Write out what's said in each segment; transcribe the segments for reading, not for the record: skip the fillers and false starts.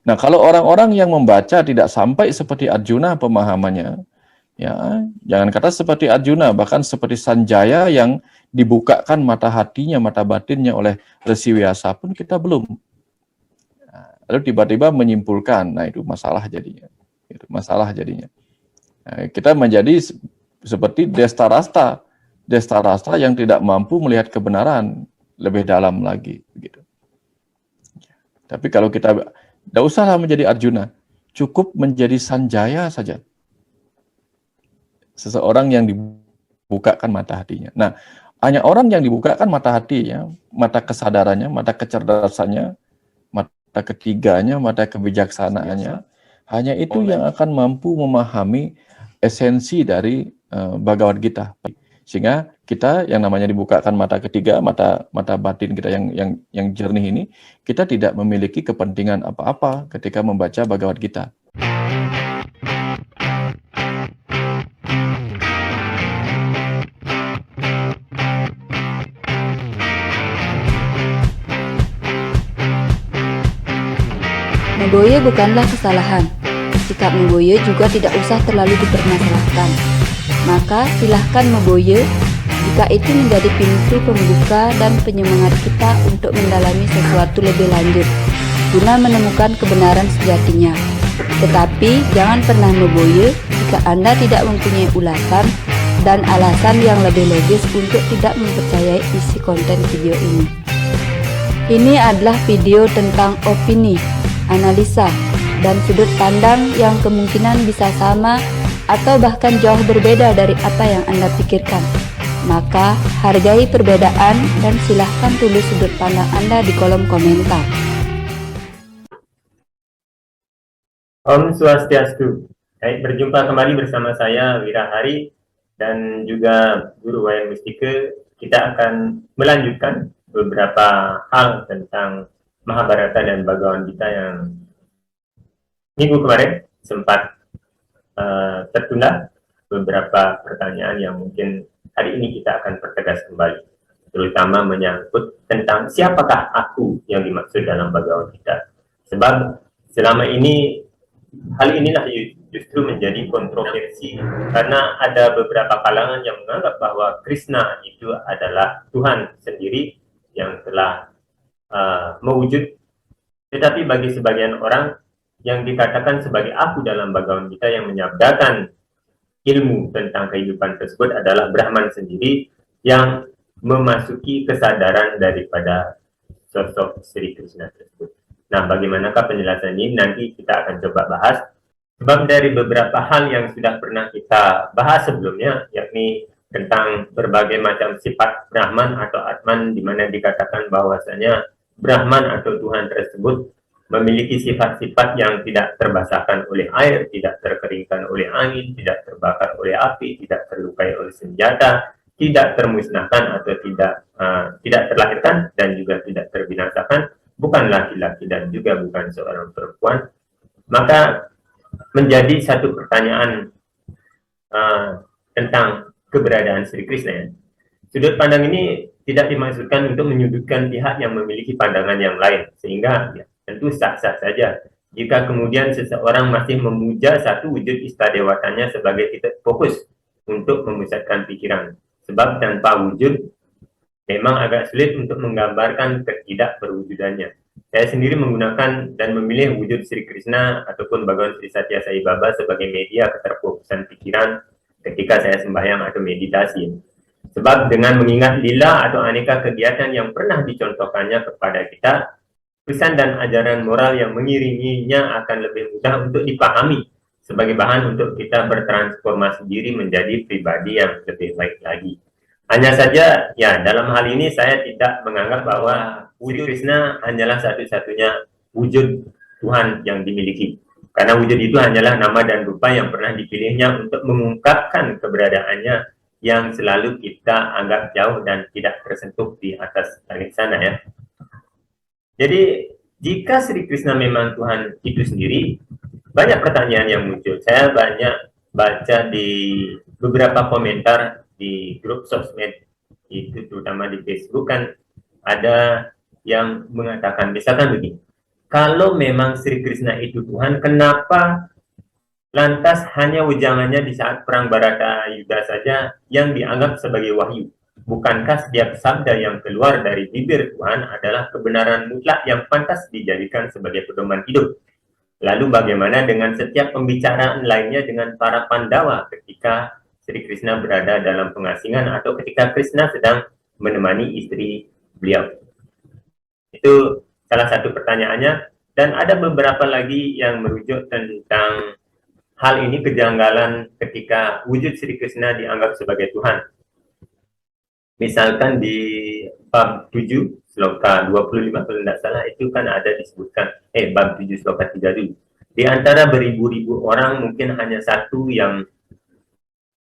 Nah, kalau orang-orang yang membaca tidak sampai seperti Arjuna pemahamannya, ya, jangan kata seperti Arjuna, bahkan seperti Sanjaya yang dibukakan mata hatinya, mata batinnya oleh Resi Vyasa pun kita belum. Lalu tiba-tiba menyimpulkan, nah itu masalah jadinya. Itu masalah jadinya. Nah, kita menjadi seperti Destarasta, Destarasta yang tidak mampu melihat kebenaran lebih dalam lagi, begitu. Tapi kalau kita tidak usahlah menjadi Arjuna, cukup menjadi Sanjaya saja. Seseorang yang dibukakan mata hatinya. Nah, hanya orang yang dibukakan mata hatinya, mata kesadarannya, mata kecerdasannya, mata ketiganya, mata kebijaksanaannya, hanya itu yang akan mampu memahami esensi dari Bhagavad Gita. Sehingga kita yang namanya dibukakan mata ketiga, mata batin kita yang jernih ini, kita tidak memiliki kepentingan apa-apa ketika membaca Bhagavad Gita. Meboye bukanlah kesalahan. Sikap Meboye juga tidak usah terlalu dipermasalahkan. Maka silahkan Meboye jika itu menjadi pintu pembuka dan penyemangat kita untuk mendalami sesuatu lebih lanjut guna menemukan kebenaran sejatinya. Tetapi jangan pernah Meboye jika Anda tidak mempunyai ulasan dan alasan yang lebih logis untuk tidak mempercayai isi konten video ini. Ini adalah video tentang opini, analisa, dan sudut pandang yang kemungkinan bisa sama atau bahkan jauh berbeda dari apa yang Anda pikirkan. Maka, hargai perbedaan dan silahkan tulis sudut pandang Anda di kolom komentar. Om Swastiastu. Baik, berjumpa kembali bersama saya Wirahari dan juga Guru Wayan Mustike. Kita akan melanjutkan beberapa hal tentang Mahabharata dan Bhagavad Gita yang minggu kemarin sempat tertunda. Beberapa pertanyaan yang mungkin hari ini kita akan pertegas kembali, terutama menyangkut tentang siapakah aku yang dimaksud dalam Bhagavad Gita. Sebab selama ini hal inilah justru menjadi kontroversi karena ada beberapa kalangan yang menganggap bahwa Krishna itu adalah Tuhan sendiri yang telah mewujud. Tetapi bagi sebagian orang yang dikatakan sebagai aku dalam Bhagavad Gita yang menyabdakan ilmu tentang kehidupan tersebut adalah Brahman sendiri yang memasuki kesadaran daripada sosok Sri Krishna tersebut. Nah, bagaimanakah penjelasan ini? Nanti kita akan coba bahas. Sebab dari beberapa hal yang sudah pernah kita bahas sebelumnya, yakni tentang berbagai macam sifat Brahman atau Atman, di mana dikatakan bahwasanya Brahman atau Tuhan tersebut memiliki sifat-sifat yang tidak terbasahkan oleh air, tidak terkeringkan oleh angin, tidak terbakar oleh api, tidak terlukai oleh senjata, tidak termusnahkan atau tidak terlahirkan dan juga tidak terbinasakan, bukan laki-laki dan juga bukan seorang perempuan. Maka menjadi satu pertanyaan tentang keberadaan Sri Krishna ya. Sudut pandang ini tidak dimaksudkan untuk menyudutkan pihak yang memiliki pandangan yang lain, sehingga ya, tentu sah-sah saja jika kemudian seseorang masih memuja satu wujud istadewatanya sebagai titik fokus untuk memusatkan pikiran. Sebab tanpa wujud memang agak sulit untuk menggambarkan ketidakberwujudannya. Saya sendiri menggunakan dan memilih wujud Sri Krishna ataupun Bhagawan Sri Satya Sai Baba sebagai media keterfokusan pikiran ketika saya sembahyang atau meditasi. Sebab dengan mengingat lila atau aneka kegiatan yang pernah dicontohkannya kepada kita, pesan dan ajaran moral yang mengiringinya akan lebih mudah untuk dipahami sebagai bahan untuk kita bertransformasi diri menjadi pribadi yang lebih baik lagi. Hanya saja, ya dalam hal ini saya tidak menganggap bahwa wujud Krishna hanyalah satu-satunya wujud Tuhan yang dimiliki. Karena wujud itu hanyalah nama dan rupa yang pernah dipilihnya untuk mengungkapkan keberadaannya yang selalu kita anggap jauh dan tidak tersentuh di atas langit sana ya. Jadi, jika Sri Krishna memang Tuhan itu sendiri, banyak pertanyaan yang muncul. Saya banyak baca di beberapa komentar di grup sosmed, itu terutama di Facebook kan ada yang mengatakan, misalkan begini, kalau memang Sri Krishna itu Tuhan, kenapa lantas hanya wejangannya di saat perang Baratayuda saja yang dianggap sebagai wahyu? Bukankah setiap sabda yang keluar dari bibir Tuhan adalah kebenaran mutlak yang pantas dijadikan sebagai pedoman hidup? Lalu bagaimana dengan setiap pembicaraan lainnya dengan para Pandawa ketika Sri Krishna berada dalam pengasingan atau ketika Krishna sedang menemani istri beliau? Itu salah satu pertanyaannya. Dan ada beberapa lagi yang merujuk tentang hal ini, kejanggalan ketika wujud Sri Krishna dianggap sebagai Tuhan. Misalkan di bab 7, sloka 25 kalau tidak salah, itu kan ada disebutkan, bab 7 sloka 3 dulu. Di antara beribu-ribu orang mungkin hanya satu yang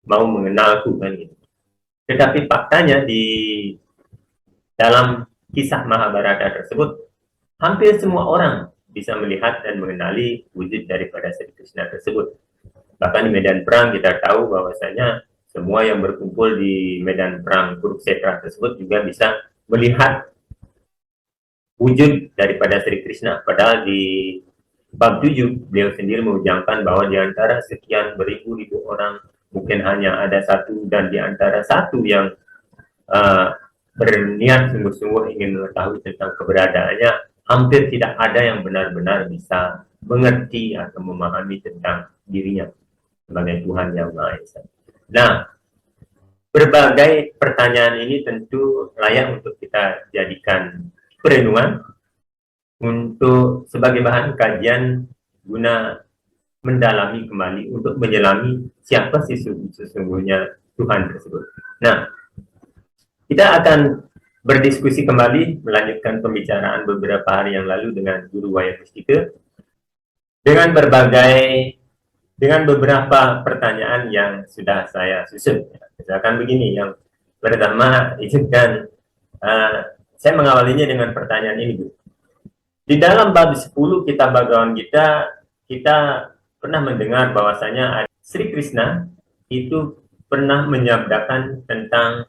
mau mengenalku, kan gitu. Tetapi faktanya di dalam kisah Mahabharata tersebut, hampir semua orang bisa melihat dan mengenali wujud daripada Sri Krishna tersebut. Bahkan di medan perang kita tahu bahwasanya semua yang berkumpul di medan perang Kurukshetra tersebut juga bisa melihat wujud daripada Sri Krishna. Padahal di bab 7 beliau sendiri mengucapkan bahwa di antara sekian beribu-ribu orang mungkin hanya ada satu, dan di antara satu yang berniat sungguh-sungguh ingin mengetahui tentang keberadaannya, hampir tidak ada yang benar-benar bisa mengerti atau memahami tentang dirinya sebagai Tuhan yang Maha Esa. Nah, berbagai pertanyaan ini tentu layak untuk kita jadikan perenungan untuk sebagai bahan kajian guna mendalami kembali untuk menyelami siapa sih sesungguhnya Tuhan tersebut. Nah, kita akan berdiskusi kembali, melanjutkan pembicaraan beberapa hari yang lalu dengan Guru Wayan Mustika dengan beberapa pertanyaan yang sudah saya susun. Misalkan begini, yang pertama izinkan saya mengawalinya dengan pertanyaan ini, Bu. Di dalam bab 10 kitab Bhagavad Gita, kita pernah mendengar bahwasanya Sri Krishna itu pernah menyabdakan tentang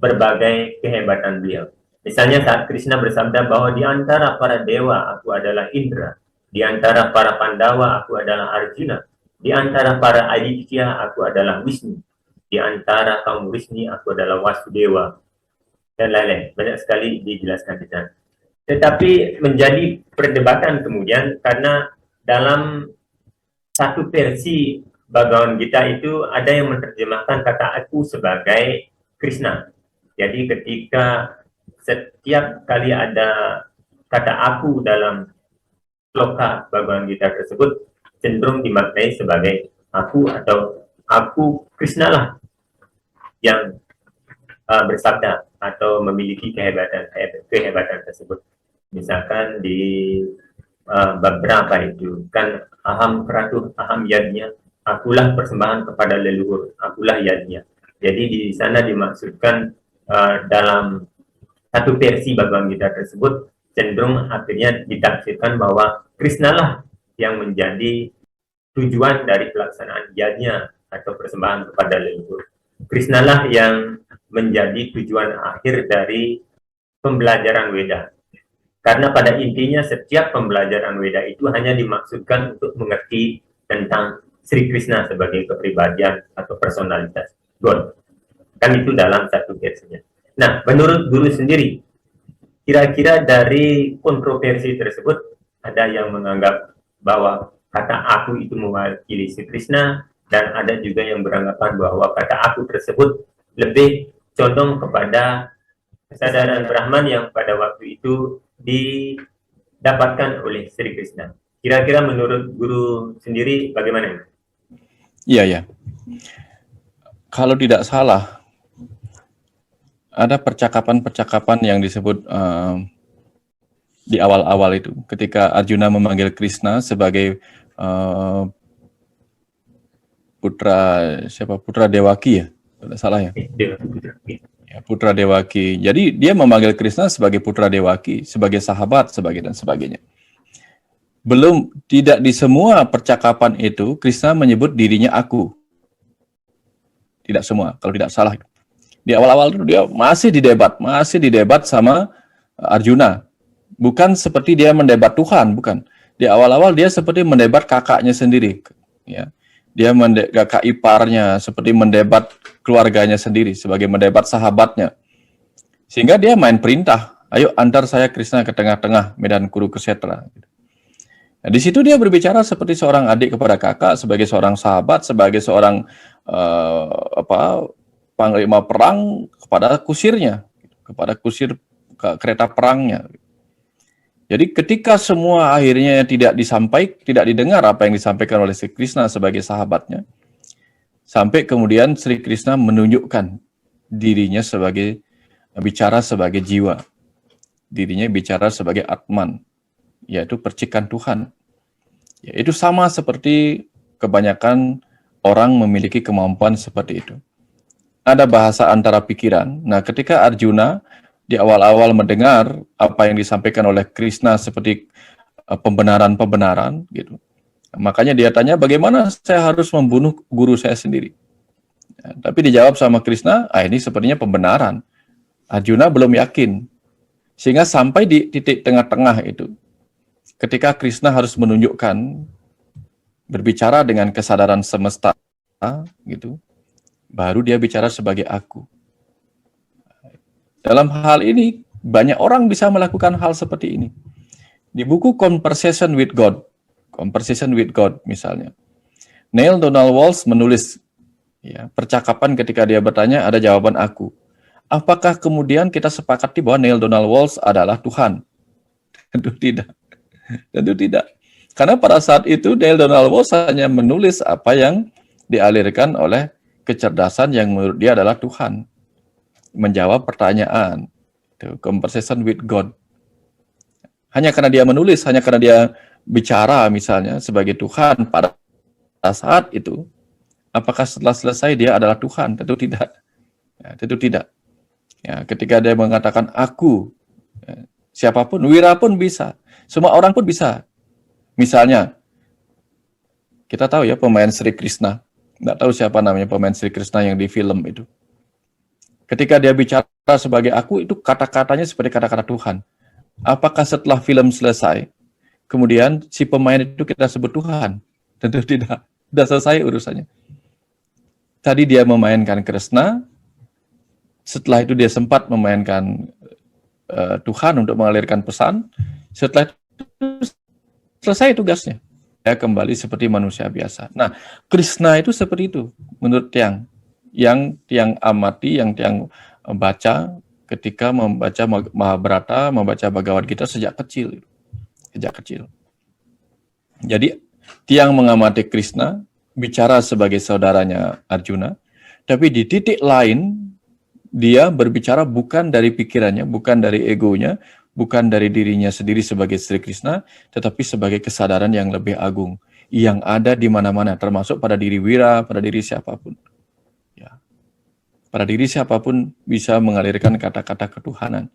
berbagai kehebatan beliau. Misalnya saat Krishna bersabda bahwa di antara para dewa aku adalah Indra, di antara para Pandawa aku adalah Arjuna, di antara para Aditya aku adalah Wisnu, di antara kaum Wisnu aku adalah Wasudewa, dan lain-lain. Banyak sekali dijelaskan di sana. Tetapi menjadi perdebatan kemudian karena dalam satu versi Bhagavad Gita itu ada yang menerjemahkan kata aku sebagai Krishna. Jadi ketika setiap kali ada kata aku dalam sloka Bhagavad Gita tersebut, cenderung dimaknai sebagai aku atau aku Krishna lah yang bersabda atau memiliki kehebatan tersebut. Misalkan di beberapa itu kan aham kratu aham yadnya, akulah persembahan kepada leluhur, akulah yadnya. Jadi di sana dimaksudkan dalam satu versi Bhagavad Gita tersebut cenderung akhirnya ditafsirkan bahwa Krishna lah yang menjadi tujuan dari pelaksanaan yadnya atau persembahan kepada leluhur. Krishna lah yang menjadi tujuan akhir dari pembelajaran Weda. Karena pada intinya setiap pembelajaran Weda itu hanya dimaksudkan untuk mengerti tentang Sri Krishna sebagai kepribadian atau personalitas God. Kan itu dalam satu versinya. Nah, menurut guru sendiri, kira-kira dari kontroversi tersebut ada yang menganggap bahwa kata aku itu mewakili Sri Krishna, dan ada juga yang beranggapan bahwa kata aku tersebut lebih condong kepada kesadaran Brahman yang pada waktu itu didapatkan oleh Sri Krishna. Kira-kira menurut guru sendiri bagaimana? Iya. Kalau tidak salah, ada percakapan-percakapan yang disebut di awal-awal itu, ketika Arjuna memanggil Krishna sebagai putra Dewaki ya, tidak salah ya. Putra Dewaki. Jadi dia memanggil Krishna sebagai putra Dewaki, sebagai sahabat, dan sebagainya. Tidak di semua percakapan itu Krishna menyebut dirinya aku. Tidak semua, kalau tidak salah. Di awal-awal itu dia masih didebat sama Arjuna. Bukan seperti dia mendebat Tuhan, bukan. Di awal-awal dia seperti mendebat kakaknya sendiri, ya. Dia kakak iparnya, seperti mendebat keluarganya sendiri, sebagai mendebat sahabatnya. Sehingga dia main perintah, ayo antar saya Krishna ke tengah-tengah medan Kurukshetra. Nah, di situ dia berbicara seperti seorang adik kepada kakak, sebagai seorang sahabat, sebagai seorang panglima perang kepada kusirnya, kepada kusir kereta perangnya. Jadi ketika semua akhirnya tidak didengar apa yang disampaikan oleh Sri Krishna sebagai sahabatnya, sampai kemudian Sri Krishna menunjukkan dirinya bicara sebagai jiwa, dirinya bicara sebagai Atman, yaitu percikan Tuhan. Ya, itu sama seperti kebanyakan orang memiliki kemampuan seperti itu. Ada bahasa antara pikiran. Nah, ketika Arjuna di awal-awal mendengar apa yang disampaikan oleh Krishna seperti pembenaran-pembenaran gitu. Makanya dia tanya, bagaimana saya harus membunuh guru saya sendiri? Ya, tapi dijawab sama Krishna, ini sepertinya pembenaran. Arjuna belum yakin. Sehingga sampai di titik tengah-tengah itu, ketika Krishna harus menunjukkan, berbicara dengan kesadaran semesta, gitu, baru dia bicara sebagai aku. Dalam hal ini, banyak orang bisa melakukan hal seperti ini. Di buku Conversation with God misalnya, Neil Donald Walsh menulis, ya, percakapan ketika dia bertanya, ada jawaban aku. Apakah kemudian kita sepakati bahwa Neil Donald Walsh adalah Tuhan? Tentu tidak. Tentu tidak. Karena pada saat itu Neil Donald Walsh hanya menulis apa yang dialirkan oleh kecerdasan yang menurut dia adalah Tuhan. Menjawab pertanyaan, conversation with God. Hanya karena dia menulis, hanya karena dia bicara misalnya sebagai Tuhan pada saat itu, apakah setelah selesai dia adalah Tuhan? Tentu tidak. Ya, tentu tidak. Ya, ketika dia mengatakan aku, ya, siapapun, Wira pun bisa, semua orang pun bisa. Misalnya, kita tahu ya pemain Sri Krishna, nggak tahu siapa namanya pemain Sri Krishna yang di film itu. Ketika dia bicara sebagai aku, itu kata-katanya seperti kata-kata Tuhan. Apakah setelah film selesai, kemudian si pemain itu kita sebut Tuhan? Tentu tidak. Sudah selesai urusannya. Tadi dia memainkan Krishna, setelah itu dia sempat memainkan Tuhan untuk mengalirkan pesan, setelah itu selesai tugasnya. Dia kembali seperti manusia biasa. Nah, Krishna itu seperti itu, menurut yang amati, yang baca ketika membaca Mahabharata, membaca Bhagavad Gita sejak kecil. Jadi, tiang mengamati Krishna, bicara sebagai saudaranya Arjuna, tapi di titik lain, dia berbicara bukan dari pikirannya, bukan dari egonya, bukan dari dirinya sendiri sebagai Sri Krishna, tetapi sebagai kesadaran yang lebih agung, yang ada di mana-mana, termasuk pada diri Wira, pada diri siapapun. Pada diri siapapun bisa mengalirkan kata-kata ketuhanan.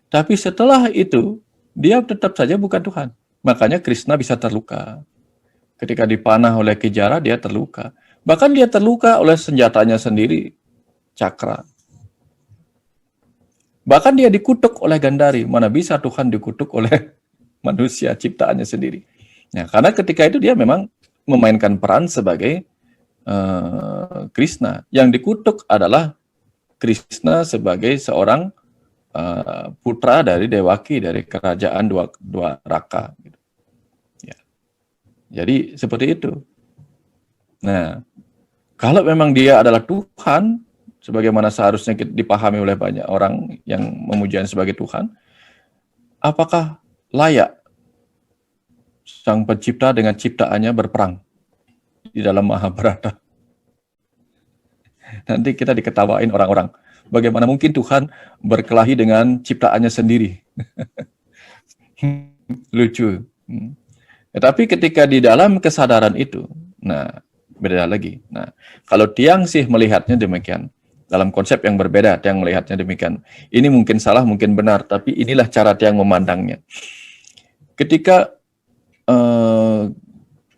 Tapi setelah itu, dia tetap saja bukan Tuhan. Makanya Krishna bisa terluka. Ketika dipanah oleh Kijara, dia terluka. Bahkan dia terluka oleh senjatanya sendiri, cakra. Bahkan dia dikutuk oleh Gandhari. Mana bisa Tuhan dikutuk oleh manusia ciptaannya sendiri. Nah, karena ketika itu dia memang memainkan peran sebagai Krishna. Yang dikutuk adalah Krishna sebagai seorang putra dari Dewaki, dari kerajaan dua raka. Ya. Jadi seperti itu. Nah, kalau memang dia adalah Tuhan, sebagaimana seharusnya dipahami oleh banyak orang yang memujinya sebagai Tuhan, apakah layak Sang Pencipta dengan ciptaannya berperang di dalam Mahabharata? Nanti kita diketawain orang-orang. Bagaimana mungkin Tuhan berkelahi dengan ciptaannya sendiri? Lucu. Tetapi ketika di dalam kesadaran itu, nah, beda lagi. Nah, kalau Tiang sih melihatnya demikian. Dalam konsep yang berbeda, Tiang melihatnya demikian. Ini mungkin salah, mungkin benar, tapi inilah cara Tiang memandangnya. Ketika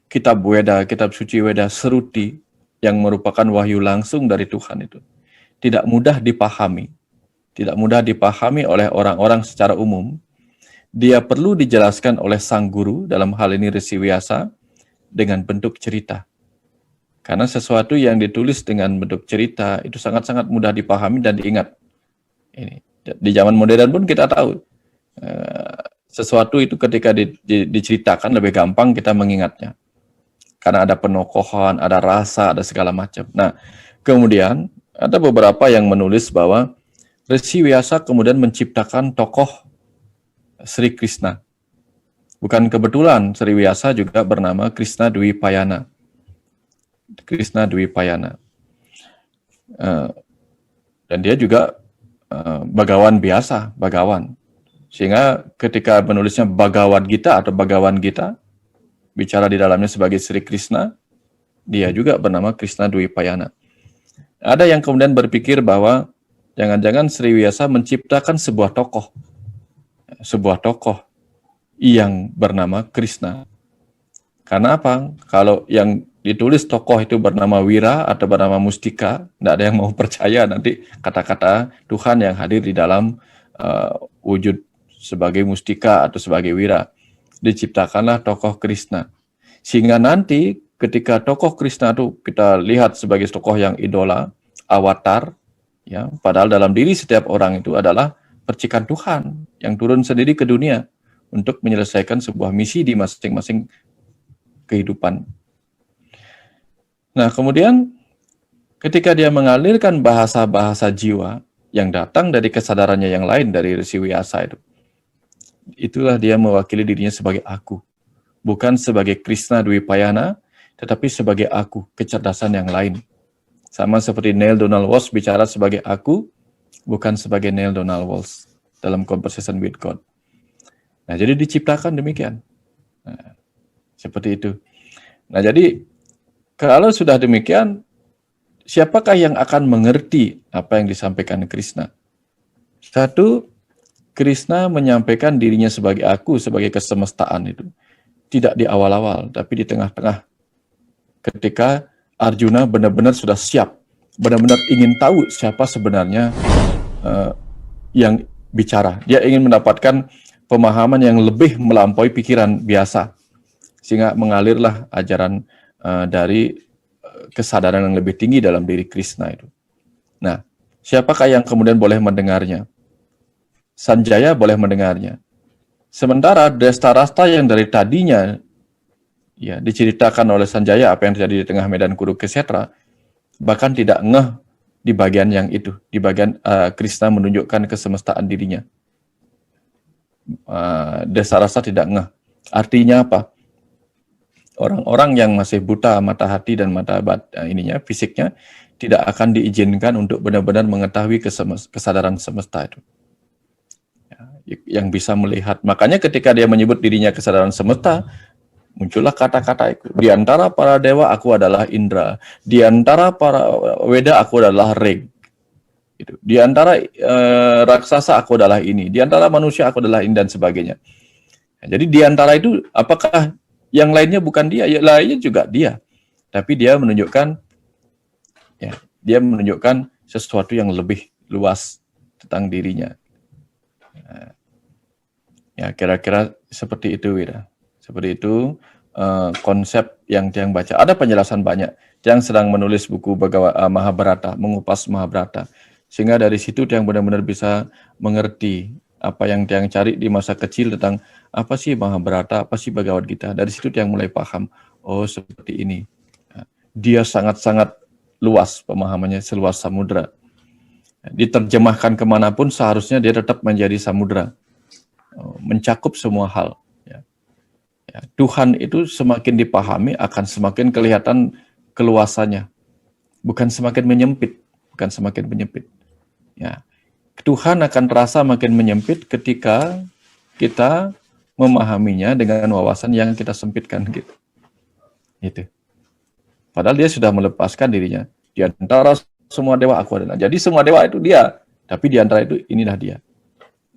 kitab Weda, kitab suci Weda, Seruti, yang merupakan wahyu langsung dari Tuhan itu, tidak mudah dipahami oleh orang-orang secara umum, dia perlu dijelaskan oleh sang guru, dalam hal ini Resi Vyasa, dengan bentuk cerita. Karena sesuatu yang ditulis dengan bentuk cerita itu sangat-sangat mudah dipahami dan diingat. Ini di zaman modern pun kita tahu sesuatu itu ketika diceritakan lebih gampang kita mengingatnya. Karena ada penokohan, ada rasa, ada segala macam. Nah, kemudian ada beberapa yang menulis bahwa Resi Vyasa kemudian menciptakan tokoh Sri Krishna. Bukan kebetulan Sri Vyasa juga bernama Krishna Dwi Payana. Krishna Dwi Payana. Dan dia juga bagawan biasa, bagawan. Sehingga ketika menulisnya Bhagavad Gita atau Bhagawan Gita, bicara di dalamnya sebagai Sri Krishna, dia juga bernama Krishna Dwi Payana. Ada yang kemudian berpikir bahwa jangan-jangan Sri Vyasa menciptakan sebuah tokoh yang bernama Krishna. Karena apa? Kalau yang ditulis tokoh itu bernama Wira atau bernama Mustika, tidak ada yang mau percaya nanti kata-kata Tuhan yang hadir di dalam wujud sebagai Mustika atau sebagai Wira. Diciptakanlah tokoh Krishna. Sehingga nanti ketika tokoh Krishna itu kita lihat sebagai tokoh yang idola, avatar, ya, padahal dalam diri setiap orang itu adalah percikan Tuhan yang turun sendiri ke dunia untuk menyelesaikan sebuah misi di masing-masing kehidupan. Nah, kemudian ketika dia mengalirkan bahasa-bahasa jiwa yang datang dari kesadarannya yang lain dari Resi Vyasa itu, itulah dia mewakili dirinya sebagai aku. Bukan sebagai Krishna Dwi Payana, tetapi sebagai aku, kecerdasan yang lain. Sama seperti Neil Donald Walsh bicara sebagai aku, bukan sebagai Neil Donald Walsh dalam Conversation with God. Nah, jadi diciptakan demikian. Nah, seperti itu. Nah, jadi kalau sudah demikian, siapakah yang akan mengerti apa yang disampaikan Krishna? Satu, Krishna menyampaikan dirinya sebagai aku, sebagai kesemestaan itu. Tidak di awal-awal, tapi di tengah-tengah. Ketika Arjuna benar-benar sudah siap, benar-benar ingin tahu siapa sebenarnya yang bicara. Dia ingin mendapatkan pemahaman yang lebih melampaui pikiran biasa. Sehingga mengalirlah ajaran dari kesadaran yang lebih tinggi dalam diri Krishna itu. Nah, siapakah yang kemudian boleh mendengarnya? Sanjaya boleh mendengarnya. Sementara Drestarasta yang dari tadinya ya diceritakan oleh Sanjaya apa yang terjadi di tengah medan Kurukshetra, bahkan tidak ngeh di bagian yang itu, di bagian Krishna menunjukkan kesemestaan dirinya. Drestarasta tidak ngeh. Artinya apa? Orang-orang yang masih buta mata hati dan mata fisiknya tidak akan diizinkan untuk benar-benar mengetahui kesadaran semesta itu. Yang bisa melihat. Makanya ketika dia menyebut dirinya kesadaran semesta, muncullah kata-kata itu. Di antara para dewa aku adalah Indra. Di antara para Weda aku adalah Reg. Gitu. Di antara raksasa aku adalah ini. Di antara manusia aku adalah ini dan sebagainya. Nah, jadi di antara itu apakah yang lainnya bukan dia? Ya, lainnya juga dia. Tapi dia menunjukkan sesuatu yang lebih luas tentang dirinya. Nah, ya kira-kira seperti itu, Wira. Seperti itu konsep yang Tiang baca. Ada penjelasan banyak. Tiang sedang menulis buku Mahabharata, mengupas Mahabharata. Sehingga dari situ Tiang benar-benar bisa mengerti apa yang Tiang cari di masa kecil tentang apa sih Mahabharata, apa sih Bhagavad Gita. Dari situ Tiang mulai paham, oh seperti ini. Dia sangat-sangat luas pemahamannya, seluas samudra. Diterjemahkan kemanapun seharusnya dia tetap menjadi samudra. Mencakup semua hal. Ya, Tuhan itu semakin dipahami akan semakin kelihatan keluasannya, bukan semakin menyempit, Ya, Tuhan akan terasa makin menyempit ketika kita memahaminya dengan wawasan yang kita sempitkan gitu. Itu. Padahal dia sudah melepaskan dirinya. Di antara semua dewa aku adalah. Jadi semua dewa itu dia, tapi di antara itu inilah dia.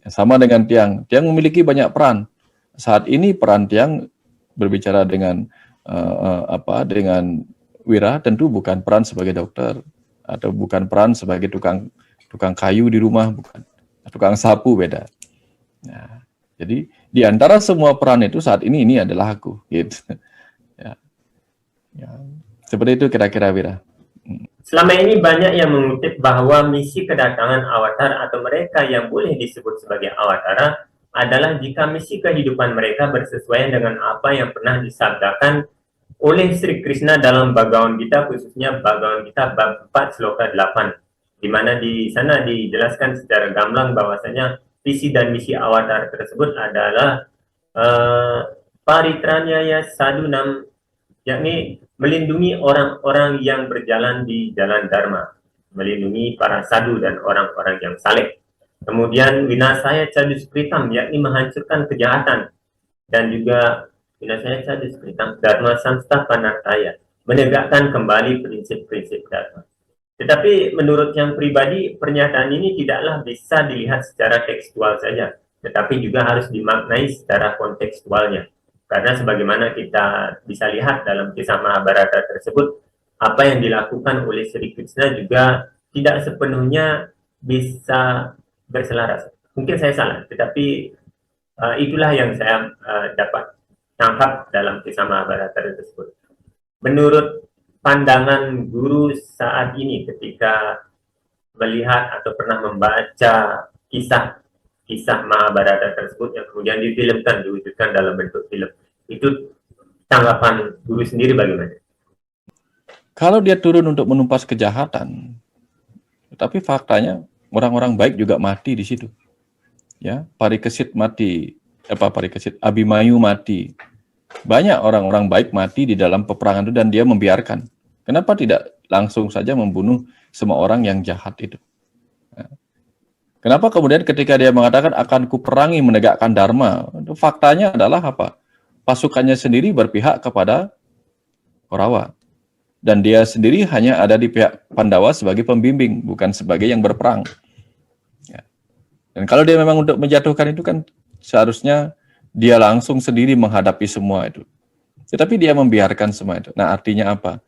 Sama dengan Tiang. Tiang memiliki banyak peran. Saat ini peran Tiang berbicara dengan dengan Wira tentu bukan peran sebagai dokter atau bukan peran sebagai tukang kayu di rumah, bukan. Tukang sapu beda. Nah, jadi Di antara semua peran itu saat ini adalah aku, gitu. Ya, ya. Seperti itu kira-kira, Wira. Selama ini banyak yang mengutip bahwa misi kedatangan avatar atau mereka yang boleh disebut sebagai avatar adalah jika misi kehidupan mereka bersesuaian dengan apa yang pernah disabdakan oleh Sri Krishna dalam Bhagavad Gita, khususnya Bhagavad Gita bab 4 sloka 8, di mana di sana dijelaskan secara gamblang bahwasanya visi dan misi avatar tersebut adalah paritranyaya sadunam, yakni melindungi orang-orang yang berjalan di jalan Dharma, melindungi para sadhu dan orang-orang yang saleh. Kemudian winasaya caduskritam, yakni menghancurkan kejahatan, dan juga winasaya caduskritam dharma samstapanartaya, menegakkan kembali prinsip-prinsip dharma. Tetapi menurut yang pribadi, pernyataan ini tidaklah bisa dilihat secara tekstual saja, tetapi juga harus dimaknai secara kontekstualnya. Karena sebagaimana kita bisa lihat dalam kisah Mahabharata tersebut, apa yang dilakukan oleh Sri Krishna juga tidak sepenuhnya bisa berselaras. Mungkin saya salah, tetapi itulah yang saya dapat tangkap dalam kisah Mahabharata tersebut. Menurut pandangan guru saat ini ketika melihat atau pernah membaca kisah Mahabharata tersebut yang kemudian difilmkan, diwujudkan dalam bentuk film, itu tanggapan guru sendiri bagaimana? Kalau dia turun untuk menumpas kejahatan, tapi faktanya orang-orang baik juga mati di situ. Ya, Parikesit mati, Parikesit, Abimanyu mati. Banyak orang-orang baik mati di dalam peperangan itu dan dia membiarkan. Kenapa tidak langsung saja membunuh semua orang yang jahat itu? Ya. Kenapa kemudian ketika dia mengatakan akan kuperangi menegakkan dharma, itu faktanya adalah apa? Pasukannya sendiri berpihak kepada Korawa. Dan dia sendiri hanya ada di pihak Pandawa sebagai pembimbing, bukan sebagai yang berperang. Ya. Dan kalau dia memang untuk menjatuhkan itu kan seharusnya dia langsung sendiri menghadapi semua itu. Tetapi dia membiarkan semua itu. Nah, artinya apa?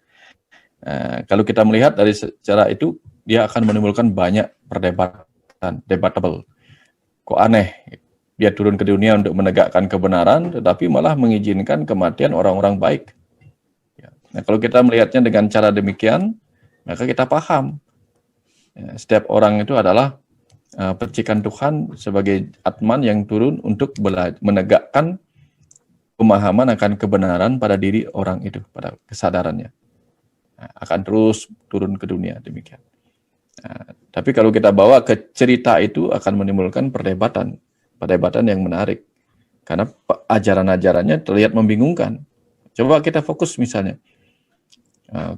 Kalau kita melihat dari secara itu, dia akan menimbulkan banyak perdebatan, debatable. Kok aneh, dia turun ke dunia untuk menegakkan kebenaran, tetapi malah mengizinkan kematian orang-orang baik. Nah, kalau kita melihatnya dengan cara demikian, maka kita paham. Setiap orang itu adalah percikan Tuhan sebagai Atman yang turun untuk menegakkan pemahaman akan kebenaran pada diri orang itu, pada kesadarannya. Akan terus turun ke dunia demikian. Tapi kalau kita bawa ke cerita itu akan menimbulkan perdebatan yang menarik. Karena ajaran-ajarannya terlihat membingungkan. Coba kita fokus misalnya.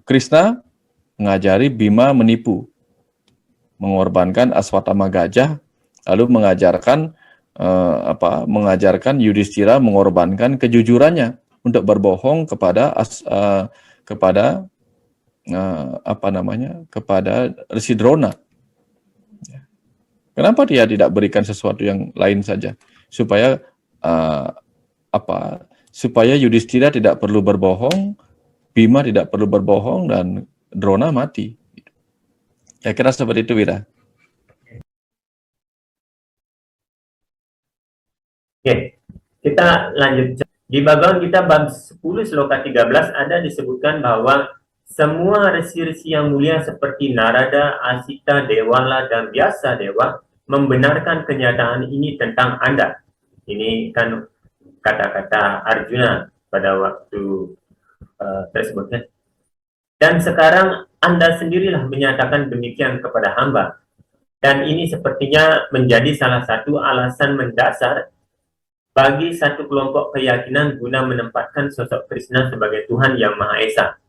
Krishna mengajari Bima menipu, mengorbankan Aswatthama gajah, lalu mengajarkan Yudhishthira mengorbankan kejujurannya untuk berbohong kepada Resi Drona. Kenapa dia tidak berikan sesuatu yang lain saja supaya Yudhishthira tidak perlu berbohong, Bima tidak perlu berbohong, dan Drona mati. Ya kira seperti itu, Wira. Oke, kita lanjut. Di Bhagavad Gita bab 10 sloka 13 ada disebutkan bahwa semua resi-resi yang mulia seperti Narada, Asita, Dewala, dan Vyasa Dewa membenarkan kenyataan ini tentang Anda. Ini kan kata-kata Arjuna pada waktu tersebut. Dan sekarang Anda sendirilah menyatakan demikian kepada hamba. Dan ini sepertinya menjadi salah satu alasan mendasar bagi satu kelompok keyakinan guna menempatkan sosok Krishna sebagai Tuhan yang Maha Esa.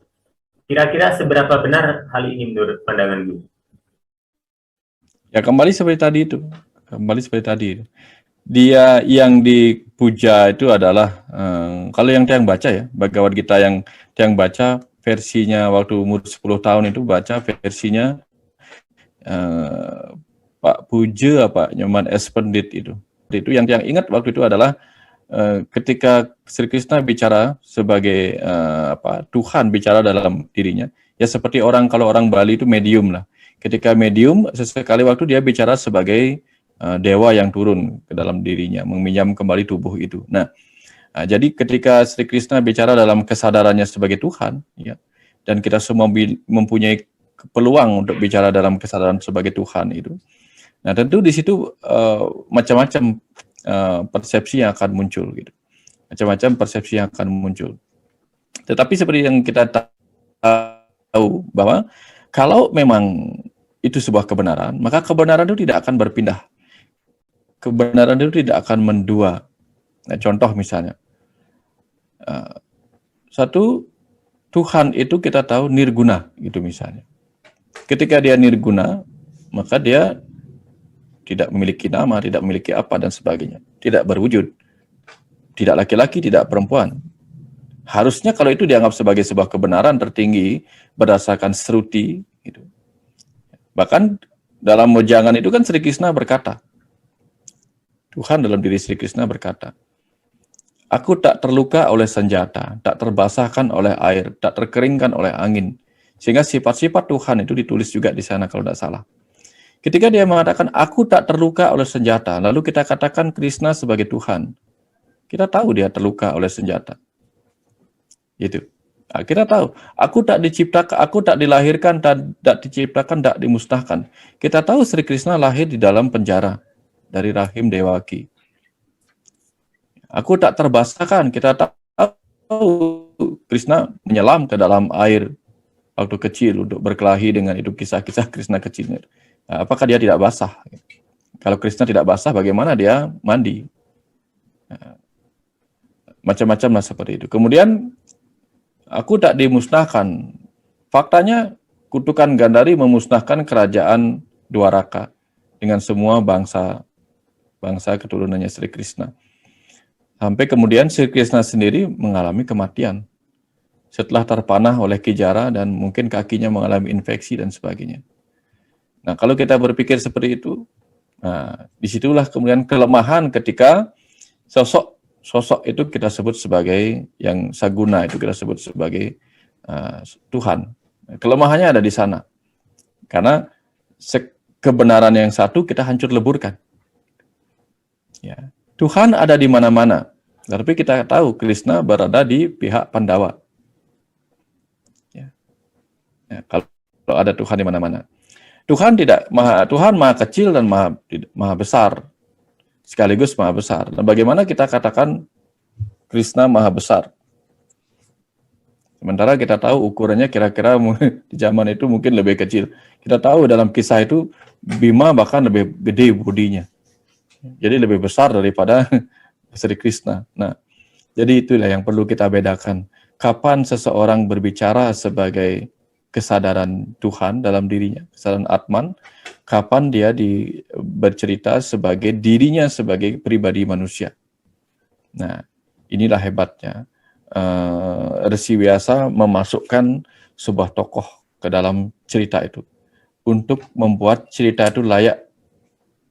Kira-kira seberapa benar hal ini menurut pandangan Guru? Ya kembali seperti tadi itu. Dia yang dipuja itu adalah kalau yang Tiang baca ya, Bhagavad Gita yang Tiang baca versinya waktu umur 10 tahun itu baca versinya Pak Puja Nyoman S. Pandit itu. Itu yang Tiang ingat waktu itu adalah ketika Sri Krishna bicara sebagai Tuhan bicara dalam dirinya, ya seperti kalau orang Bali itu medium lah. Ketika medium sesekali waktu dia bicara sebagai dewa yang turun ke dalam dirinya, meminjam kembali tubuh itu. Nah, jadi ketika Sri Krishna bicara dalam kesadarannya sebagai Tuhan, ya, dan kita semua mempunyai peluang untuk bicara dalam kesadaran sebagai Tuhan itu. Nah, tentu di situ macam-macam persepsi yang akan muncul, gitu. Macam-macam persepsi yang akan muncul. Tetapi seperti yang kita tahu bahwa kalau memang itu sebuah kebenaran, maka kebenaran itu tidak akan berpindah. Kebenaran itu tidak akan mendua. Nah, contoh misalnya, satu, Tuhan itu kita tahu nirguna, gitu misalnya. Ketika dia nirguna, maka dia tidak memiliki nama, tidak memiliki apa, dan sebagainya. Tidak berwujud. Tidak laki-laki, tidak perempuan. Harusnya kalau itu dianggap sebagai sebuah kebenaran tertinggi berdasarkan Sruti. Gitu. Bahkan dalam Mojangan itu kan Sri Krishna berkata, Tuhan dalam diri Sri Krishna berkata, aku tak terluka oleh senjata, tak terbasahkan oleh air, tak terkeringkan oleh angin. Sehingga sifat-sifat Tuhan itu ditulis juga di sana kalau tidak salah. Ketika dia mengatakan, aku tak terluka oleh senjata, lalu kita katakan Krishna sebagai Tuhan. Kita tahu dia terluka oleh senjata. Itu. Nah, kita tahu, aku tak diciptakan, aku tak dilahirkan, tak diciptakan, tak dimusnahkan. Kita tahu Sri Krishna lahir di dalam penjara dari rahim Dewaki. Aku tak terbasahkan, kita tahu Krishna menyelam ke dalam air waktu kecil untuk berkelahi dengan itu kisah-kisah Krishna kecilnya. Nah, apakah dia tidak basah? Kalau Krishna tidak basah, bagaimana dia mandi? Nah, macam-macam lah seperti itu. Kemudian aku tak dimusnahkan. Faktanya kutukan Gandhari memusnahkan kerajaan Dwaraka dengan semua bangsa keturunannya Sri Krishna. Sampai kemudian Sri Krishna sendiri mengalami kematian setelah terpanah oleh Kijara dan mungkin kakinya mengalami infeksi dan sebagainya. Nah, kalau kita berpikir seperti itu, nah, disitulah kemudian kelemahan ketika sosok itu kita sebut sebagai yang saguna, itu kita sebut sebagai Tuhan. Kelemahannya ada di sana. Karena kebenaran yang satu kita hancur leburkan. Ya. Tuhan ada di mana-mana. Tapi kita tahu Krishna berada di pihak Pandawa. Ya. Ya, kalau ada Tuhan di mana-mana. Tuhan maha kecil dan maha besar. Sekaligus maha besar. Dan bagaimana kita katakan Krishna maha besar? Sementara kita tahu ukurannya kira-kira di zaman itu mungkin lebih kecil. Kita tahu dalam kisah itu Bima bahkan lebih gede bodinya. Jadi lebih besar daripada Sri Krishna. Nah, jadi itulah yang perlu kita bedakan. Kapan seseorang berbicara sebagai kesadaran Tuhan dalam dirinya, kesadaran Atman, kapan dia bercerita sebagai dirinya sebagai pribadi manusia. Nah, inilah hebatnya. Resi Vyasa memasukkan sebuah tokoh ke dalam cerita itu untuk membuat cerita itu layak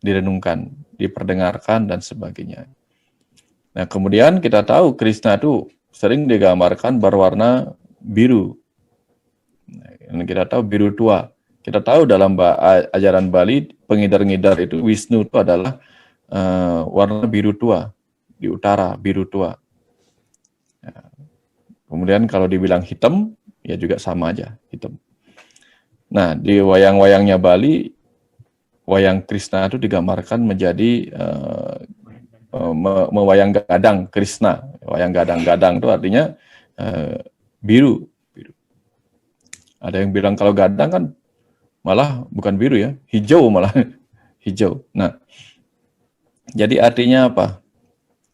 direnungkan, diperdengarkan, dan sebagainya. Nah, kemudian kita tahu Krishna itu sering digambarkan berwarna biru. Nah, kita tahu biru tua. Kita tahu dalam ajaran Bali, pengidar-ngidar itu Wisnu itu adalah warna biru tua, di utara, biru tua. Nah, kemudian kalau dibilang hitam, ya juga sama aja, hitam. Nah, di wayang-wayangnya Bali, wayang Krishna itu digambarkan menjadi mewayang gadang Krishna. Wayang gadang-gadang itu artinya biru. Ada yang bilang kalau gadang kan malah bukan biru ya, hijau malah. Hijau. Nah, jadi artinya apa?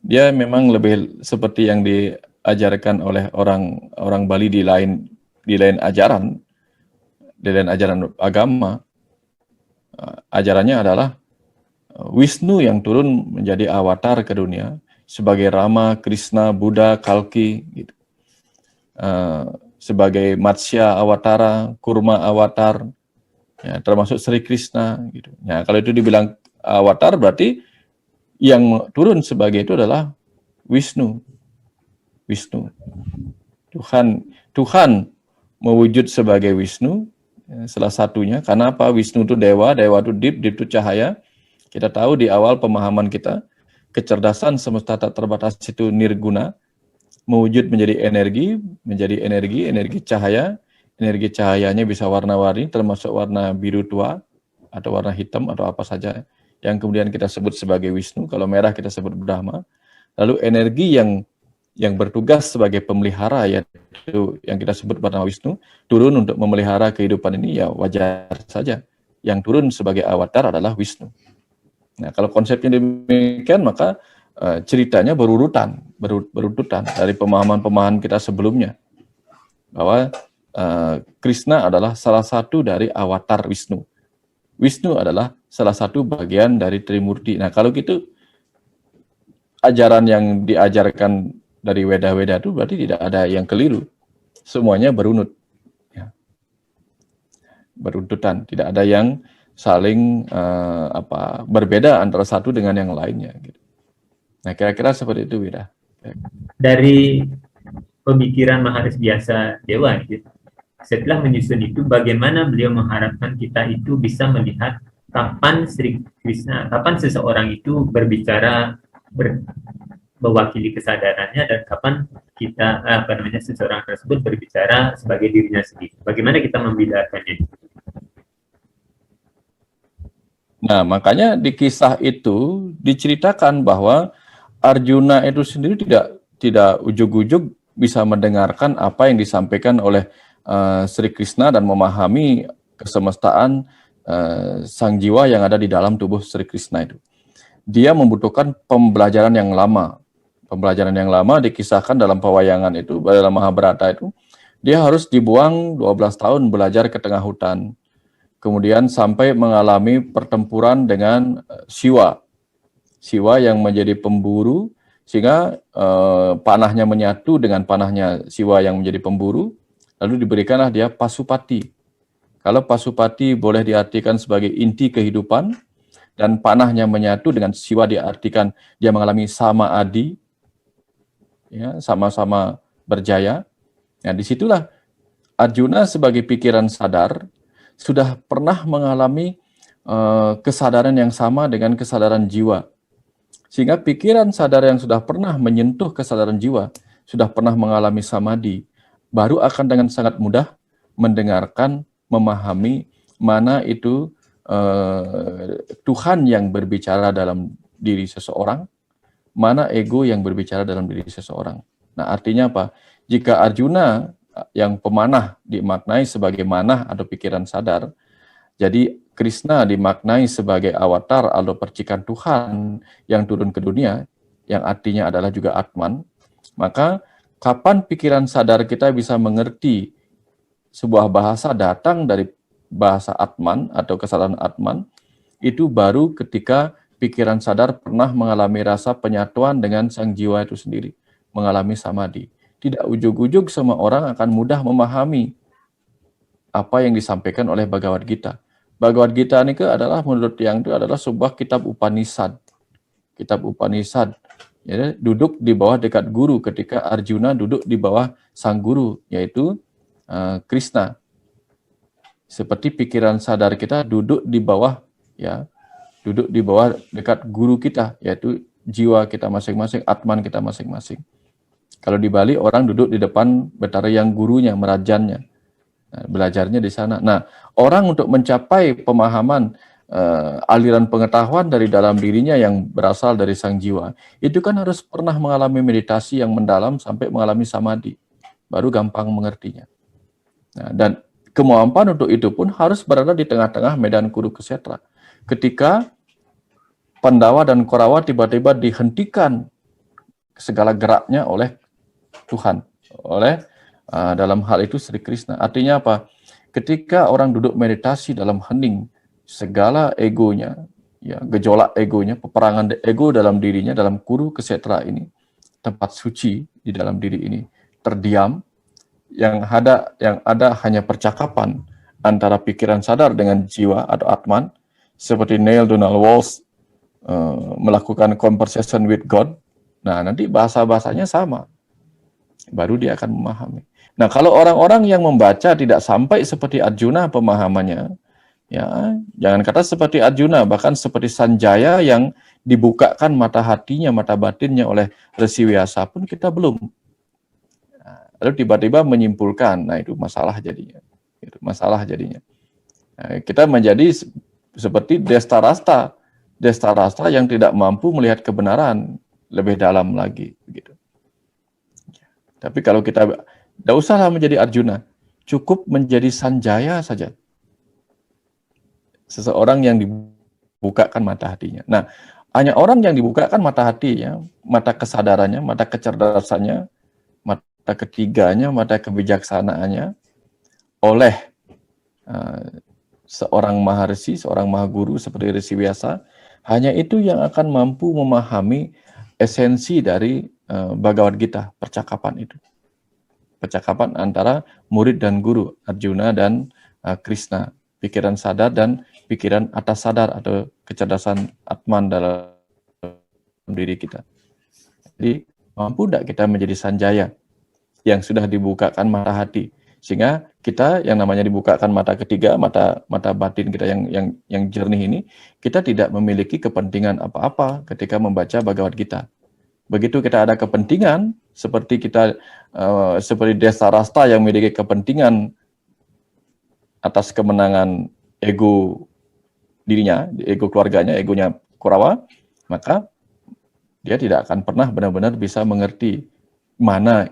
Dia memang lebih seperti yang diajarkan oleh orang Bali di lain ajaran agama. Ajarannya adalah Wisnu yang turun menjadi avatar ke dunia sebagai Rama, Krishna, Buddha, Kalki, gitu. Sebagai Matsya Awatara, Kurma Avatar, ya, termasuk Sri Krishna, gitu. Nah, kalau itu dibilang avatar berarti yang turun sebagai itu adalah Wisnu. Tuhan mewujud sebagai Wisnu, ya, salah satunya. Karena apa? Wisnu itu dewa itu deep itu cahaya. Kita tahu di awal pemahaman kita, kecerdasan semesta tak terbatas itu nirguna, mewujud menjadi energi cahaya. Energi cahayanya bisa warna-warni, termasuk warna biru tua, atau warna hitam, atau apa saja, yang kemudian kita sebut sebagai Wisnu. Kalau merah kita sebut Brahma. Lalu energi yang bertugas sebagai pemelihara, yaitu yang kita sebut bernama Wisnu, turun untuk memelihara kehidupan ini, ya wajar saja. Yang turun sebagai avatar adalah Wisnu. Nah, kalau konsepnya demikian, maka ceritanya berurutan dari pemahaman-pemahaman kita sebelumnya, bahwa Krishna adalah salah satu dari avatar Wisnu. Wisnu adalah salah satu bagian dari Trimurti. Nah, kalau gitu, ajaran yang diajarkan dari Weda-Weda itu berarti tidak ada yang keliru. Semuanya berunut. Ya. Beruntutan. Tidak ada yang saling berbeda antara satu dengan yang lainnya. Gitu. Nah, kira-kira seperti itu, Wida. Dari pemikiran Maharis Biasa Dewa, gitu. Setelah menyusun itu, bagaimana beliau mengharapkan kita itu bisa melihat kapan Sri Krishna, kapan seseorang itu berbicara, mewakili kesadarannya, dan kapan kita, seseorang tersebut berbicara sebagai dirinya sendiri. Bagaimana kita membedakannya? Nah, makanya di kisah itu diceritakan bahwa Arjuna itu sendiri tidak ujug-ujug bisa mendengarkan apa yang disampaikan oleh Sri Krishna dan memahami kesemestaan sang jiwa yang ada di dalam tubuh Sri Krishna itu. Dia membutuhkan pembelajaran yang lama. Pembelajaran yang lama dikisahkan dalam pewayangan itu, dalam Mahabharata itu. Dia harus dibuang 12 tahun belajar ke tengah hutan. Kemudian sampai mengalami pertempuran dengan Siwa. Siwa yang menjadi pemburu, sehingga panahnya menyatu dengan panahnya Siwa yang menjadi pemburu. Lalu diberikanlah dia Pasupati. Kalau Pasupati boleh diartikan sebagai inti kehidupan, dan panahnya menyatu dengan Siwa diartikan dia mengalami sama adi, ya, sama-sama berjaya. Nah, disitulah Arjuna sebagai pikiran sadar sudah pernah mengalami kesadaran yang sama dengan kesadaran jiwa. Sehingga pikiran sadar yang sudah pernah menyentuh kesadaran jiwa, sudah pernah mengalami samadhi, baru akan dengan sangat mudah mendengarkan, memahami mana itu Tuhan yang berbicara dalam diri seseorang, mana ego yang berbicara dalam diri seseorang. Nah, artinya apa? Jika Arjuna yang pemanah dimaknai sebagai manah atau pikiran sadar, jadi Krishna dimaknai sebagai avatar atau percikan Tuhan yang turun ke dunia, yang artinya adalah juga Atman, maka kapan pikiran sadar kita bisa mengerti sebuah bahasa datang dari bahasa Atman atau kesadaran Atman, itu baru ketika pikiran sadar pernah mengalami rasa penyatuan dengan sang jiwa itu sendiri, mengalami samadhi. Tidak ujug-ujug semua orang akan mudah memahami apa yang disampaikan oleh Bhagavad Gita. Bhagavad Gita ini adalah, menurut yang itu adalah sebuah kitab Upanishad. Kitab Upanishad. Ya, duduk di bawah dekat guru ketika Arjuna duduk di bawah sang guru, yaitu Krishna. Seperti pikiran sadar kita duduk di bawah, ya, duduk di bawah dekat guru kita, yaitu jiwa kita masing-masing, Atman kita masing-masing. Kalau di Bali orang duduk di depan Betara yang gurunya, merajannya, nah, belajarnya di sana. Nah, orang untuk mencapai pemahaman aliran pengetahuan dari dalam dirinya yang berasal dari sang jiwa, itu kan harus pernah mengalami meditasi yang mendalam sampai mengalami samadhi, baru gampang mengertinya. Nah, dan kemampuan untuk itu pun harus berada di tengah-tengah medan Kurukshetra. Ketika Pandawa dan Korawa tiba-tiba dihentikan segala geraknya oleh Tuhan, oleh dalam hal itu Sri Krishna. Artinya apa? Ketika orang duduk meditasi dalam hening, segala egonya, ya, gejolak egonya, peperangan ego dalam dirinya, dalam Kurukshetra ini, tempat suci di dalam diri ini, terdiam, yang ada hanya percakapan antara pikiran sadar dengan jiwa atau Atman, seperti Neil Donald Walsh melakukan conversation with God. Nah, nanti bahasa-bahasanya sama, baru dia akan memahami. Nah, kalau orang-orang yang membaca tidak sampai seperti Arjuna pemahamannya, Ya, jangan kata seperti Arjuna, bahkan seperti Sanjaya yang dibukakan mata hatinya, mata batinnya oleh Resi Vyasa pun kita belum. Lalu tiba-tiba menyimpulkan, nah itu masalah jadinya. Itu masalah jadinya. Nah, kita menjadi seperti Destarasta yang tidak mampu melihat kebenaran lebih dalam lagi, begitu. Tapi kalau kita tidak usahlah menjadi Arjuna, cukup menjadi Sanjaya saja. Seseorang yang dibukakan mata hatinya. Nah, hanya orang yang dibukakan mata hatinya, mata kesadarannya, mata kecerdasannya, mata ketiganya, mata kebijaksanaannya oleh seorang maharsi, seorang mahaguru seperti Resi Vyasa, hanya itu yang akan mampu memahami esensi dari Bhagavad Gita, percakapan itu. Percakapan antara murid dan guru, Arjuna dan Krishna, pikiran sadar dan pikiran atas sadar atau kecerdasan Atman dalam diri kita. Jadi mampu tidak kita menjadi Sanjaya yang sudah dibukakan mata hati, sehingga kita yang namanya dibukakan mata ketiga, mata batin kita yang jernih ini, kita tidak memiliki kepentingan apa-apa ketika membaca Bhagavad Gita. Begitu kita ada kepentingan, seperti kita seperti Destarasta yang memiliki kepentingan atas kemenangan ego dirinya, ego keluarganya, egonya Kurawa, maka dia tidak akan pernah benar-benar bisa mengerti mana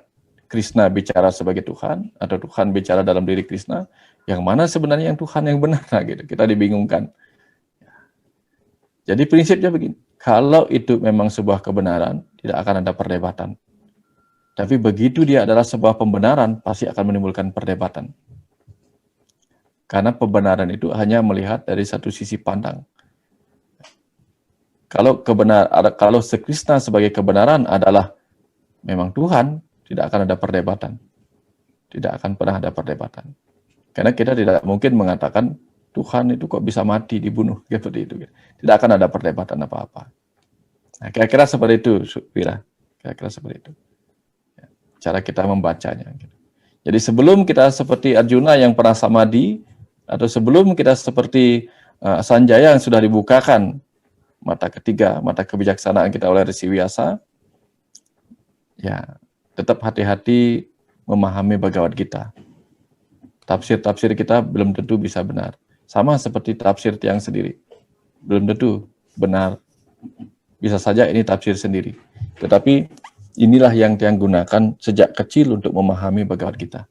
Krishna bicara sebagai Tuhan, atau Tuhan bicara dalam diri Krishna, yang mana sebenarnya yang Tuhan yang benar, gitu. Kita dibingungkan. Jadi prinsipnya begini, kalau itu memang sebuah kebenaran, tidak akan ada perdebatan. Tapi begitu dia adalah sebuah pembenaran, pasti akan menimbulkan perdebatan. Karena pembenaran itu hanya melihat dari satu sisi pandang. Kalau Krishna sebagai kebenaran adalah memang Tuhan, tidak akan ada perdebatan. Tidak akan pernah ada perdebatan. Karena kita tidak mungkin mengatakan Tuhan itu kok bisa mati, dibunuh, seperti itu. Tidak akan ada perdebatan apa-apa. Nah, kira-kira seperti itu, Wira. Kira-kira seperti itu. Cara kita membacanya. Jadi sebelum kita seperti Arjuna yang pernah samadhi, atau sebelum kita seperti Sanjaya yang sudah dibukakan mata ketiga, mata kebijaksanaan kita oleh Resi Vyasa, ya tetap hati-hati memahami Bhagavad Gita. Tafsir-tafsir kita belum tentu bisa benar. Sama seperti tafsir tiang sendiri. Belum tentu benar. Bisa saja ini tafsir sendiri. Tetapi inilah yang tiang gunakan sejak kecil untuk memahami Bhagavad Gita.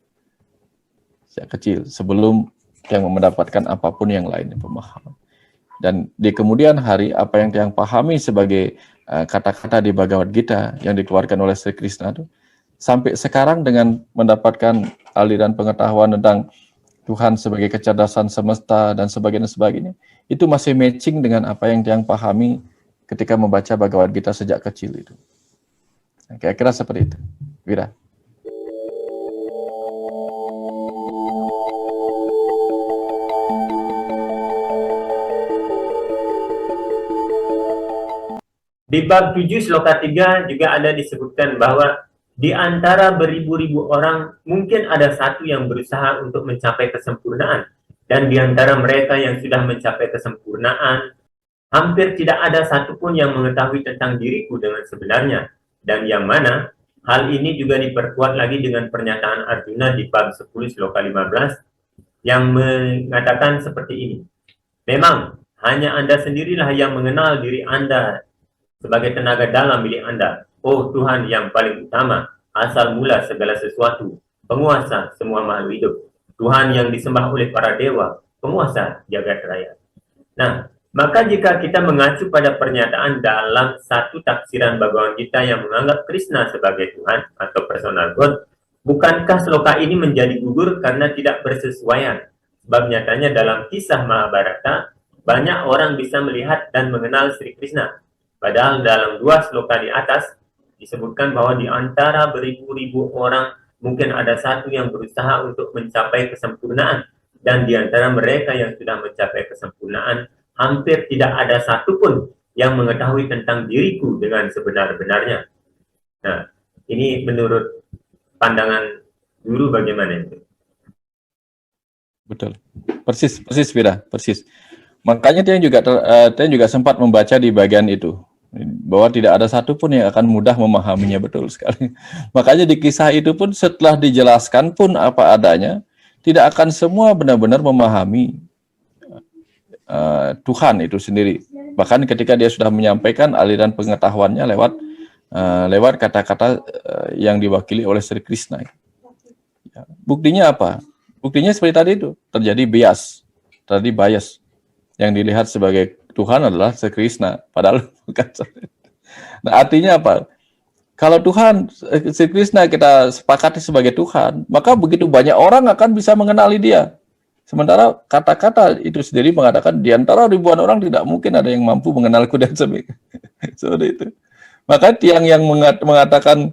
Sejak kecil, sebelum tiang mendapatkan apapun yang lain, pemahaman. Dan di kemudian hari, apa yang tiang pahami sebagai kata-kata di Bhagavad Gita yang dikeluarkan oleh Sri Krishna itu, sampai sekarang dengan mendapatkan aliran pengetahuan tentang Tuhan sebagai kecerdasan semesta dan sebagainya, itu masih matching dengan apa yang tiang pahami ketika membaca Bhagavad Gita sejak kecil itu. Kira-kira seperti itu, Wira. Di bab 7 sloka 3 juga ada disebutkan bahwa di antara beribu-ribu orang mungkin ada satu yang berusaha untuk mencapai kesempurnaan, dan di antara mereka yang sudah mencapai kesempurnaan hampir tidak ada satupun yang mengetahui tentang diriku dengan sebenarnya. Dan yang mana hal ini juga diperkuat lagi dengan pernyataan Arjuna di bab 10 sloka 15 yang mengatakan seperti ini. Memang hanya Anda sendirilah yang mengenal diri Anda sebagai tenaga dalam milik Anda. Oh Tuhan yang paling utama, asal mula segala sesuatu, penguasa semua makhluk hidup, Tuhan yang disembah oleh para dewa, penguasa jagat raya. Nah, maka jika kita mengacu pada pernyataan dalam satu tafsiran Bhagavad Gita yang menganggap Krishna sebagai Tuhan atau personal God, bukankah sloka ini menjadi gugur karena tidak bersesuaian? Sebab nyatanya dalam kisah Mahabharata, banyak orang bisa melihat dan mengenal Sri Krishna. Padahal dalam 2 sloka di atas disebutkan bahwa di antara beribu-ribu orang mungkin ada satu yang berusaha untuk mencapai kesempurnaan, dan di antara mereka yang sudah mencapai kesempurnaan hampir tidak ada satupun yang mengetahui tentang diriku dengan sebenar-benarnya. Nah, ini menurut pandangan guru bagaimana itu? Betul. Persis, Vira, persis. Makanya dia juga sempat membaca di bagian itu bahwa tidak ada satupun yang akan mudah memahaminya, betul sekali. Makanya di kisah itu pun setelah dijelaskan pun apa adanya, tidak akan semua benar-benar memahami Tuhan itu sendiri. Bahkan ketika dia sudah menyampaikan aliran pengetahuannya lewat kata-kata yang diwakili oleh Sri Krishna. Ya. Buktinya apa? Buktinya seperti tadi itu, terjadi bias. Yang dilihat sebagai Tuhan adalah Sri Krishna, padahal bukan. Nah, artinya apa? Kalau Tuhan, Sri Krishna kita sepakati sebagai Tuhan, maka begitu banyak orang akan bisa mengenali dia. Sementara kata-kata itu sendiri mengatakan di antara ribuan orang tidak mungkin ada yang mampu mengenalku dan sebagainya. Seperti itu. Maka tiang yang mengatakan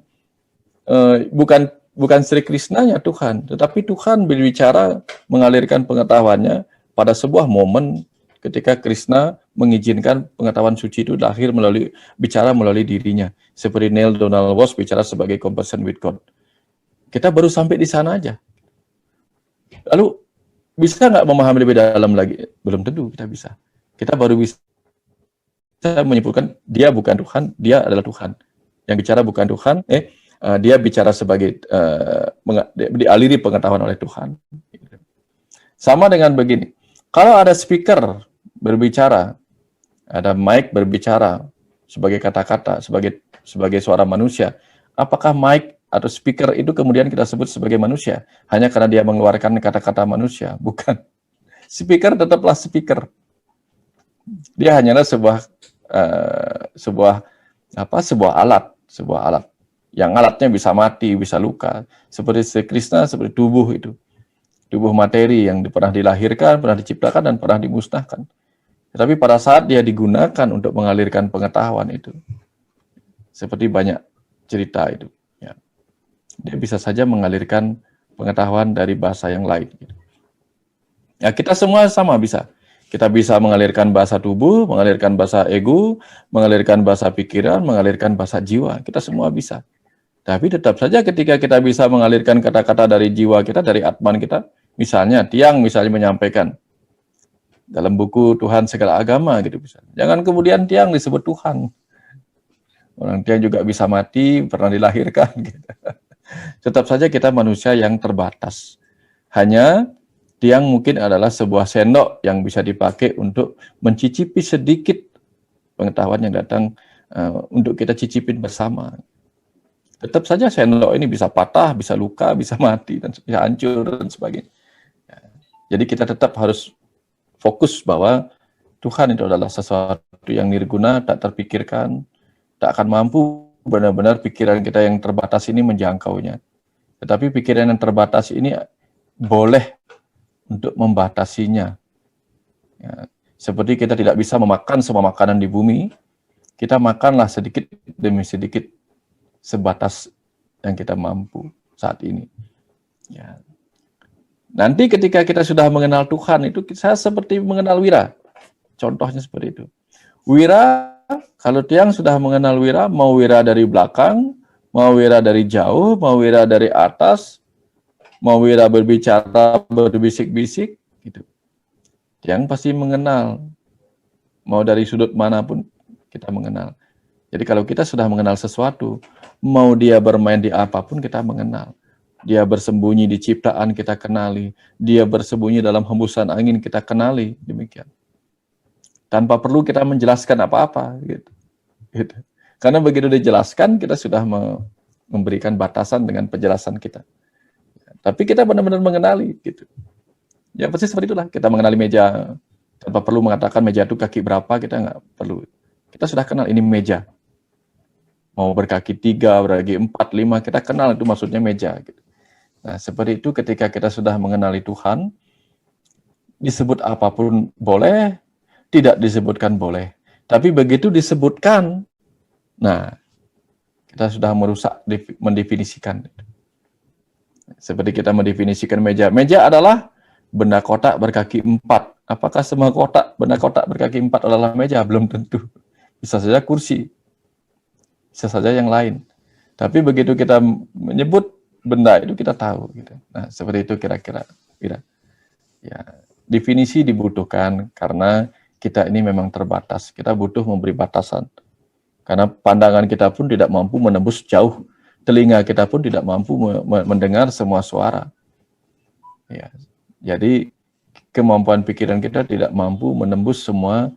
bukan Sri Krishnanya Tuhan, tetapi Tuhan berbicara mengalirkan pengetahuannya pada sebuah momen ketika Krishna mengizinkan pengetahuan suci itu lahir melalui dirinya. Seperti Neil Donald Walsh bicara sebagai Conversation with God. Kita baru sampai di sana aja. Lalu bisa nggak memahami lebih dalam lagi? Belum tentu kita bisa. Kita baru bisa menyimpulkan dia bukan Tuhan, dia adalah Tuhan. Yang bicara bukan Tuhan, dia bicara sebagai dialiri pengetahuan oleh Tuhan. Sama dengan begini, kalau ada speaker berbicara, ada mic berbicara sebagai kata-kata, sebagai suara manusia, apakah mic atau speaker itu kemudian kita sebut sebagai manusia hanya karena dia mengeluarkan kata-kata manusia? Bukan. Speaker tetaplah speaker. Dia hanyalah sebuah alat yang alatnya bisa mati, bisa luka. Seperti Sri Krishna, seperti tubuh itu. Tubuh materi yang pernah dilahirkan, pernah diciptakan, dan pernah dimusnahkan. Tetapi pada saat dia digunakan untuk mengalirkan pengetahuan itu, seperti banyak cerita itu, ya, dia bisa saja mengalirkan pengetahuan dari bahasa yang lain. Gitu. Ya, kita semua sama bisa. Kita bisa mengalirkan bahasa tubuh, mengalirkan bahasa ego, mengalirkan bahasa pikiran, mengalirkan bahasa jiwa. Kita semua bisa. Tapi tetap saja ketika kita bisa mengalirkan kata-kata dari jiwa kita, dari atman kita, misalnya Tiang menyampaikan dalam buku Tuhan Segala Agama gitu bisa. Jangan kemudian Tiang disebut Tuhan. Orang Tiang juga bisa mati, pernah dilahirkan gitu. Tetap saja kita manusia yang terbatas. Hanya Tiang mungkin adalah sebuah sendok yang bisa dipakai untuk mencicipi sedikit pengetahuan yang datang untuk kita cicipin bersama. Tetap saja sendok ini bisa patah, bisa luka, bisa mati, dan bisa hancur, dan sebagainya. Jadi kita tetap harus fokus bahwa Tuhan itu adalah sesuatu yang nirguna, tak terpikirkan, tak akan mampu benar-benar pikiran kita yang terbatas ini menjangkaunya. Tetapi pikiran yang terbatas ini boleh untuk membatasinya. Ya, seperti kita tidak bisa memakan semua makanan di bumi, kita makanlah sedikit demi sedikit sebatas yang kita mampu saat ini. Ya. Nanti ketika kita sudah mengenal Tuhan itu, saya seperti mengenal Wira. Contohnya seperti itu. Wira, kalau Tiang sudah mengenal Wira, mau Wira dari belakang, mau Wira dari jauh, mau Wira dari atas, mau Wira berbicara, berbisik-bisik, gitu. Tiang pasti mengenal. Mau dari sudut manapun kita mengenal. Jadi kalau kita sudah mengenal sesuatu, mau dia bermain di apapun kita mengenal. Dia bersembunyi di ciptaan kita kenali. Dia bersembunyi dalam hembusan angin kita kenali. Demikian. Tanpa perlu kita menjelaskan apa-apa. Gitu. Karena begitu dijelaskan, kita sudah memberikan batasan dengan penjelasan kita. Tapi kita benar-benar mengenali. Gitu. Ya pasti seperti itulah. Kita mengenali meja. Tanpa perlu mengatakan meja itu kaki berapa, kita nggak perlu. Kita sudah kenal ini meja. Mau berkaki 3, berkaki 4, 5, kita kenal itu maksudnya meja. Gitu. Nah, seperti itu ketika kita sudah mengenali Tuhan, disebut apapun boleh, tidak disebutkan boleh. Tapi begitu disebutkan, nah, kita sudah merusak, mendefinisikan. Seperti kita mendefinisikan meja. Meja adalah benda kotak berkaki 4. Apakah semua benda kotak berkaki 4 adalah meja? Belum tentu. Bisa saja kursi. Bisa saja yang lain. Tapi begitu kita menyebut benda itu kita tahu. Gitu. Nah, seperti itu kira-kira. Ya, definisi dibutuhkan karena kita ini memang terbatas. Kita butuh memberi batasan. Karena pandangan kita pun tidak mampu menembus jauh. Telinga kita pun tidak mampu mendengar semua suara. Ya, jadi kemampuan pikiran kita tidak mampu menembus semua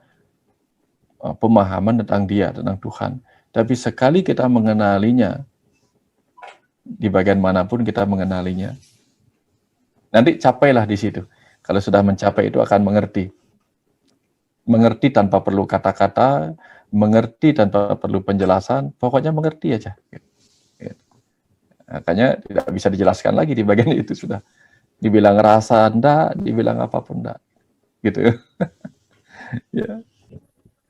pemahaman tentang Dia, tentang Tuhan. Tapi sekali kita mengenalinya, di bagian manapun kita mengenalinya, nanti capailah di situ. Kalau sudah mencapai itu akan mengerti. Mengerti tanpa perlu kata-kata, mengerti tanpa perlu penjelasan, pokoknya mengerti aja. Makanya tidak bisa dijelaskan lagi di bagian itu sudah. Dibilang rasa enggak, dibilang apapun enggak. Gitu. Ya.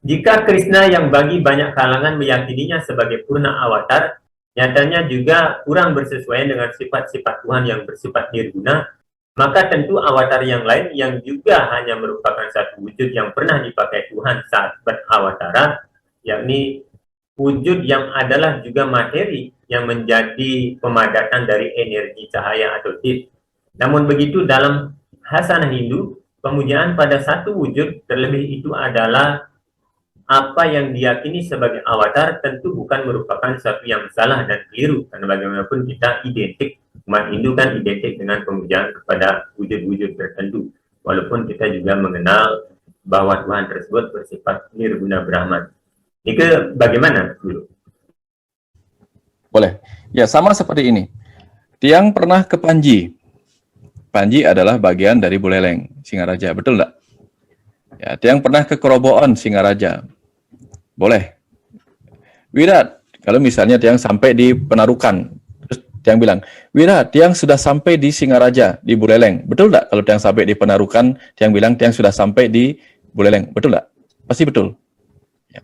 Jika Krishna yang bagi banyak kalangan meyakininya sebagai purna avatar, nyatanya juga kurang bersesuaian dengan sifat-sifat Tuhan yang bersifat nirguna, maka tentu avatar yang lain yang juga hanya merupakan satu wujud yang pernah dipakai Tuhan saat beravatara, yakni wujud yang adalah juga materi yang menjadi pemadatan dari energi cahaya atau tit. Namun begitu dalam hasanah Hindu, pemujaan pada satu wujud terlebih itu adalah apa yang diyakini sebagai avatar tentu bukan merupakan sesuatu yang salah dan keliru, karena bagaimanapun kita identik, umat Hindu kan identik dengan pemujaan kepada wujud-wujud tertentu, walaupun kita juga mengenal bahwa Tuhan tersebut bersifat nirguna Brahman. Ini bagaimana, Guru? Boleh. Ya, sama seperti ini. Tiang pernah ke Panji. Panji adalah bagian dari Buleleng, Singaraja, betul enggak? Ya, Tiang pernah ke Kerobokan, Singaraja. Boleh. Wirat, kalau misalnya Tiang sampai di Penarukan, terus Tiang bilang, Wirat, Tiang sudah sampai di Singaraja, di Buleleng. Betul enggak? Kalau Tiang sampai di Penarukan, Tiang bilang Tiang sudah sampai di Buleleng. Betul enggak? Pasti betul. Ya.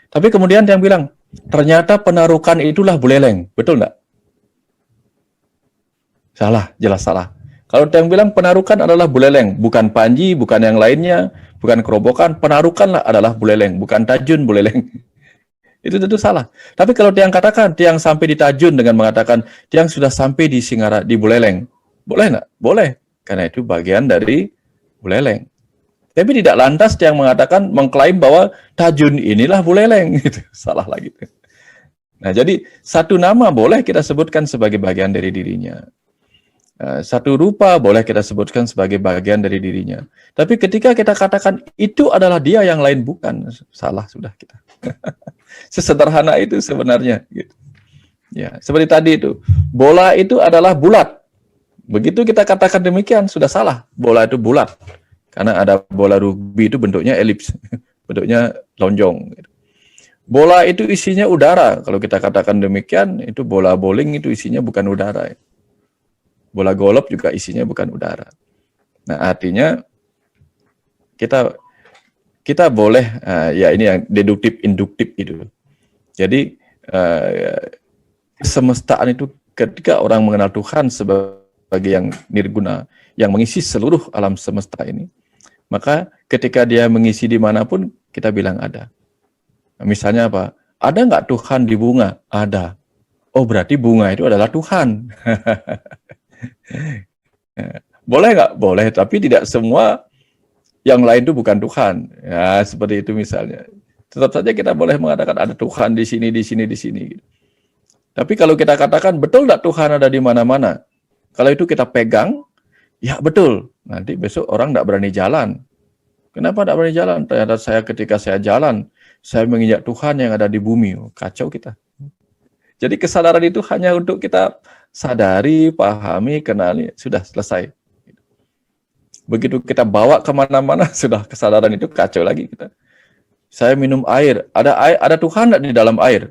Tapi kemudian Tiang bilang, ternyata Penarukan itulah Buleleng. Betul enggak? Salah, jelas salah. Kalau Tiang bilang Penarukan adalah Buleleng, bukan Panji, bukan yang lainnya, bukan Kerobokan, Penarukan lah adalah Buleleng, bukan Tajun Buleleng. Itu tentu salah. Tapi kalau Tiang katakan, Tiang sampai di Tajun dengan mengatakan, Tiang sudah sampai di di Buleleng, boleh nggak? Boleh, karena itu bagian dari Buleleng. Tapi tidak lantas Tiang mengatakan, mengklaim bahwa Tajun inilah Buleleng. Itu salah lagi. Nah, jadi satu nama boleh kita sebutkan sebagai bagian dari dirinya. Satu rupa boleh kita sebutkan sebagai bagian dari dirinya. Tapi ketika kita katakan itu adalah dia, yang lain bukan, salah sudah kita. Sesederhana itu sebenarnya. Gitu. Ya, seperti tadi itu, bola itu adalah bulat. Begitu kita katakan demikian sudah salah. Bola itu bulat, karena ada bola rugby itu bentuknya elips, bentuknya lonjong. Gitu. Bola itu isinya udara. Kalau kita katakan demikian, itu bola bowling itu isinya bukan udara. Bola golf juga isinya bukan udara. Nah, artinya kita boleh, ya ini yang deduktif induktif itu. Jadi semestaan itu ketika orang mengenal Tuhan sebagai yang nirguna, yang mengisi seluruh alam semesta ini, maka ketika dia mengisi dimanapun kita bilang ada. Nah, misalnya apa? Ada nggak Tuhan di bunga? Ada. Oh, berarti bunga itu adalah Tuhan. Boleh nggak? Boleh, tapi tidak semua yang lain itu bukan Tuhan. Ya, seperti itu misalnya. Tetap saja kita boleh mengatakan ada Tuhan di sini, di sini, di sini. Tapi kalau kita katakan betul nggak Tuhan ada di mana-mana? Kalau itu kita pegang, ya betul. Nanti besok orang nggak berani jalan. Kenapa nggak berani jalan? Ternyata ketika saya jalan, saya menginjak Tuhan yang ada di bumi. Kacau kita. Jadi kesadaran itu hanya untuk kita sadari, pahami, kenali, sudah selesai. Begitu kita bawa kemana-mana, sudah kesadaran itu kacau lagi kita. Saya minum air, ada Tuhan di dalam air?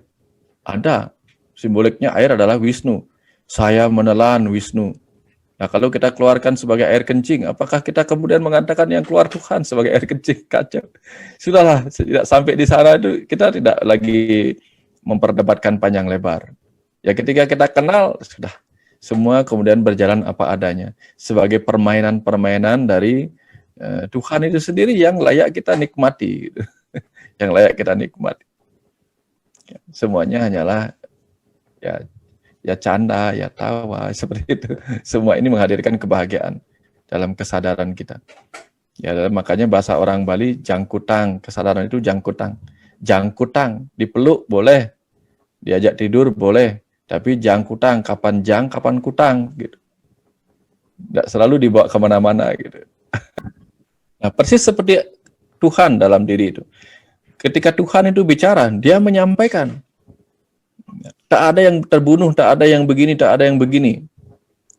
Ada. Simboliknya air adalah Wisnu. Saya menelan Wisnu. Nah, kalau kita keluarkan sebagai air kencing, apakah kita kemudian mengatakan yang keluar Tuhan sebagai air kencing? Kacau. Sudahlah, tidak sampai di sana itu kita tidak lagi memperdebatkan panjang lebar. Ya, ketika kita kenal, sudah semua kemudian berjalan apa adanya. Sebagai permainan-permainan dari Tuhan itu sendiri yang layak kita nikmati. Gitu. Yang layak kita nikmati. Ya, semuanya hanyalah ya canda, ya tawa, seperti itu. Semua ini menghadirkan kebahagiaan. dalam kesadaran kita. Ya, makanya bahasa orang Bali jangkutang, kesadaran itu jangkutang. Jangkutang, dipeluk boleh, diajak tidur boleh, tapi jangkutang, kapan kapan kutang, gitu. Nggak selalu dibawa kemana-mana, gitu. Nah, persis seperti Tuhan dalam diri itu. Ketika Tuhan itu bicara, dia menyampaikan. Tak ada yang terbunuh, tak ada yang begini, tak ada yang begini.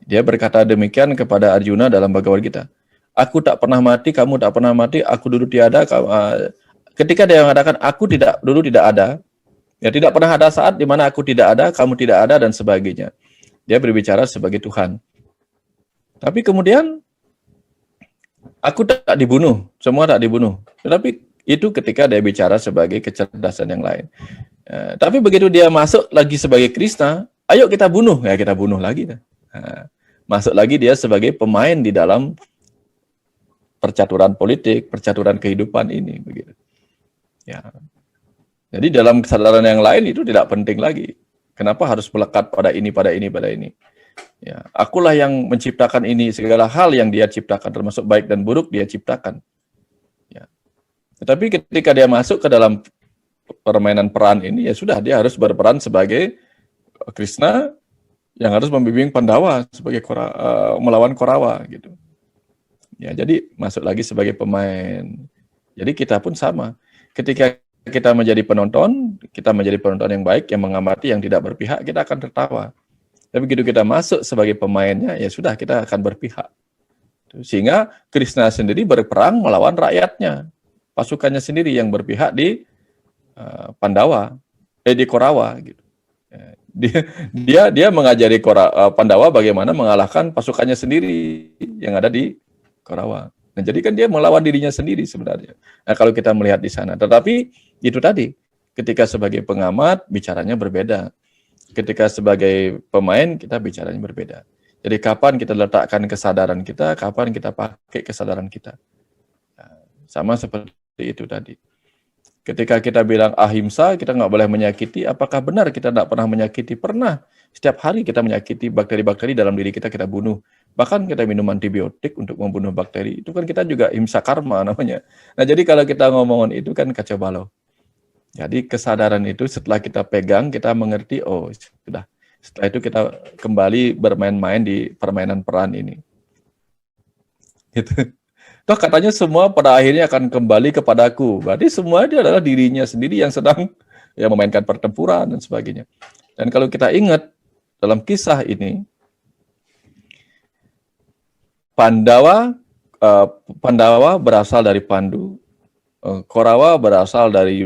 Dia berkata demikian kepada Arjuna dalam Bhagavad Gita. Aku tak pernah mati, kamu tak pernah mati, aku dulu tiada. Ketika dia mengatakan aku dulu tidak ada, ya tidak pernah ada saat di mana aku tidak ada, kamu tidak ada dan sebagainya. Dia berbicara sebagai Tuhan. Tapi kemudian aku tak dibunuh, semua tak dibunuh. Tetapi itu ketika dia bicara sebagai kecerdasan yang lain. Tapi begitu dia masuk lagi sebagai Krishna, ayo kita bunuh, ya kita bunuh lagi. Masuk lagi dia sebagai pemain di dalam percaturan politik, percaturan kehidupan ini, begitu. Ya. Jadi dalam kesadaran yang lain itu tidak penting lagi. Kenapa harus melekat pada ini, pada ini, pada ini? Ya, akulah yang menciptakan ini, segala hal yang dia ciptakan, termasuk baik dan buruk dia ciptakan. Ya. Tetapi ketika dia masuk ke dalam permainan peran ini, ya sudah, dia harus berperan sebagai Krishna yang harus membimbing Pandawa sebagai melawan Korawa, gitu. Ya, jadi masuk lagi sebagai pemain. Jadi kita pun sama. Ketika kita menjadi penonton yang baik, yang mengamati, yang tidak berpihak, kita akan tertawa. Tapi begitu kita masuk sebagai pemainnya, ya sudah, kita akan berpihak. Sehingga Krishna sendiri berperang melawan rakyatnya. Pasukannya sendiri yang berpihak di Pandawa, di Korawa, gitu. Dia mengajari Pandawa bagaimana mengalahkan pasukannya sendiri yang ada di Korawa. Nah, jadi kan dia melawan dirinya sendiri sebenarnya. Nah, kalau kita melihat di sana. Tetapi itu tadi, ketika sebagai pengamat bicaranya berbeda. Ketika sebagai pemain kita bicaranya berbeda. Jadi kapan kita letakkan kesadaran kita, kapan kita pakai kesadaran kita. Nah, sama seperti itu tadi. Ketika kita bilang ahimsa, kita nggak boleh menyakiti, apakah benar kita nggak pernah menyakiti? Pernah. Setiap hari kita menyakiti bakteri-bakteri dalam diri kita bunuh. Bahkan kita minum antibiotik untuk membunuh bakteri. Itu kan kita juga himsa karma namanya. Nah, jadi kalau kita ngomongin itu kan kacau balau. Jadi kesadaran itu setelah kita pegang, kita mengerti, oh sudah. Setelah itu kita kembali bermain-main di permainan peran ini. Gitu. Toh katanya semua pada akhirnya akan kembali kepadaku. Berarti semua itu adalah dirinya sendiri yang sedang memainkan pertempuran dan sebagainya. Dan kalau kita ingat dalam kisah ini, Pandawa berasal dari Pandu, Korawa berasal dari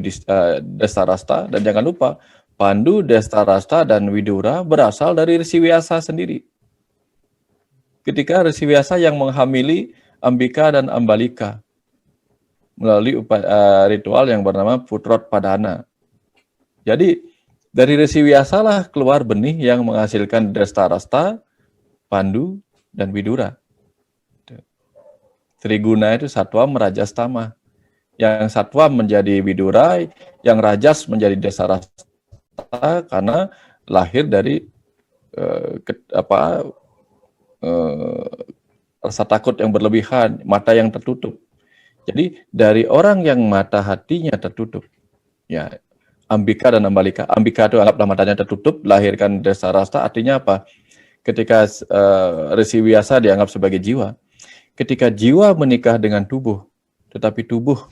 Destarasta, dan jangan lupa Pandu, Destarasta, dan Widura berasal dari Resi Vyasa sendiri. Ketika Resi Vyasa yang menghamili Ambika dan Ambalika melalui ritual yang bernama Putrot Padana. Jadi dari Resi Vyasa lah keluar benih yang menghasilkan Destarasta, Pandu, dan Widura. Triguna itu satwa merajas tama. Yang satwa menjadi Widura, yang rajas menjadi Destarasta karena lahir dari rasa takut yang berlebihan, mata yang tertutup. Jadi dari orang yang mata hatinya tertutup, ya Ambika dan Ambalika. Ambika itu anggaplah matanya tertutup, lahirkan Destarasta, artinya apa? Ketika Resi Vyasa dianggap sebagai jiwa. Ketika jiwa menikah dengan tubuh, tetapi tubuh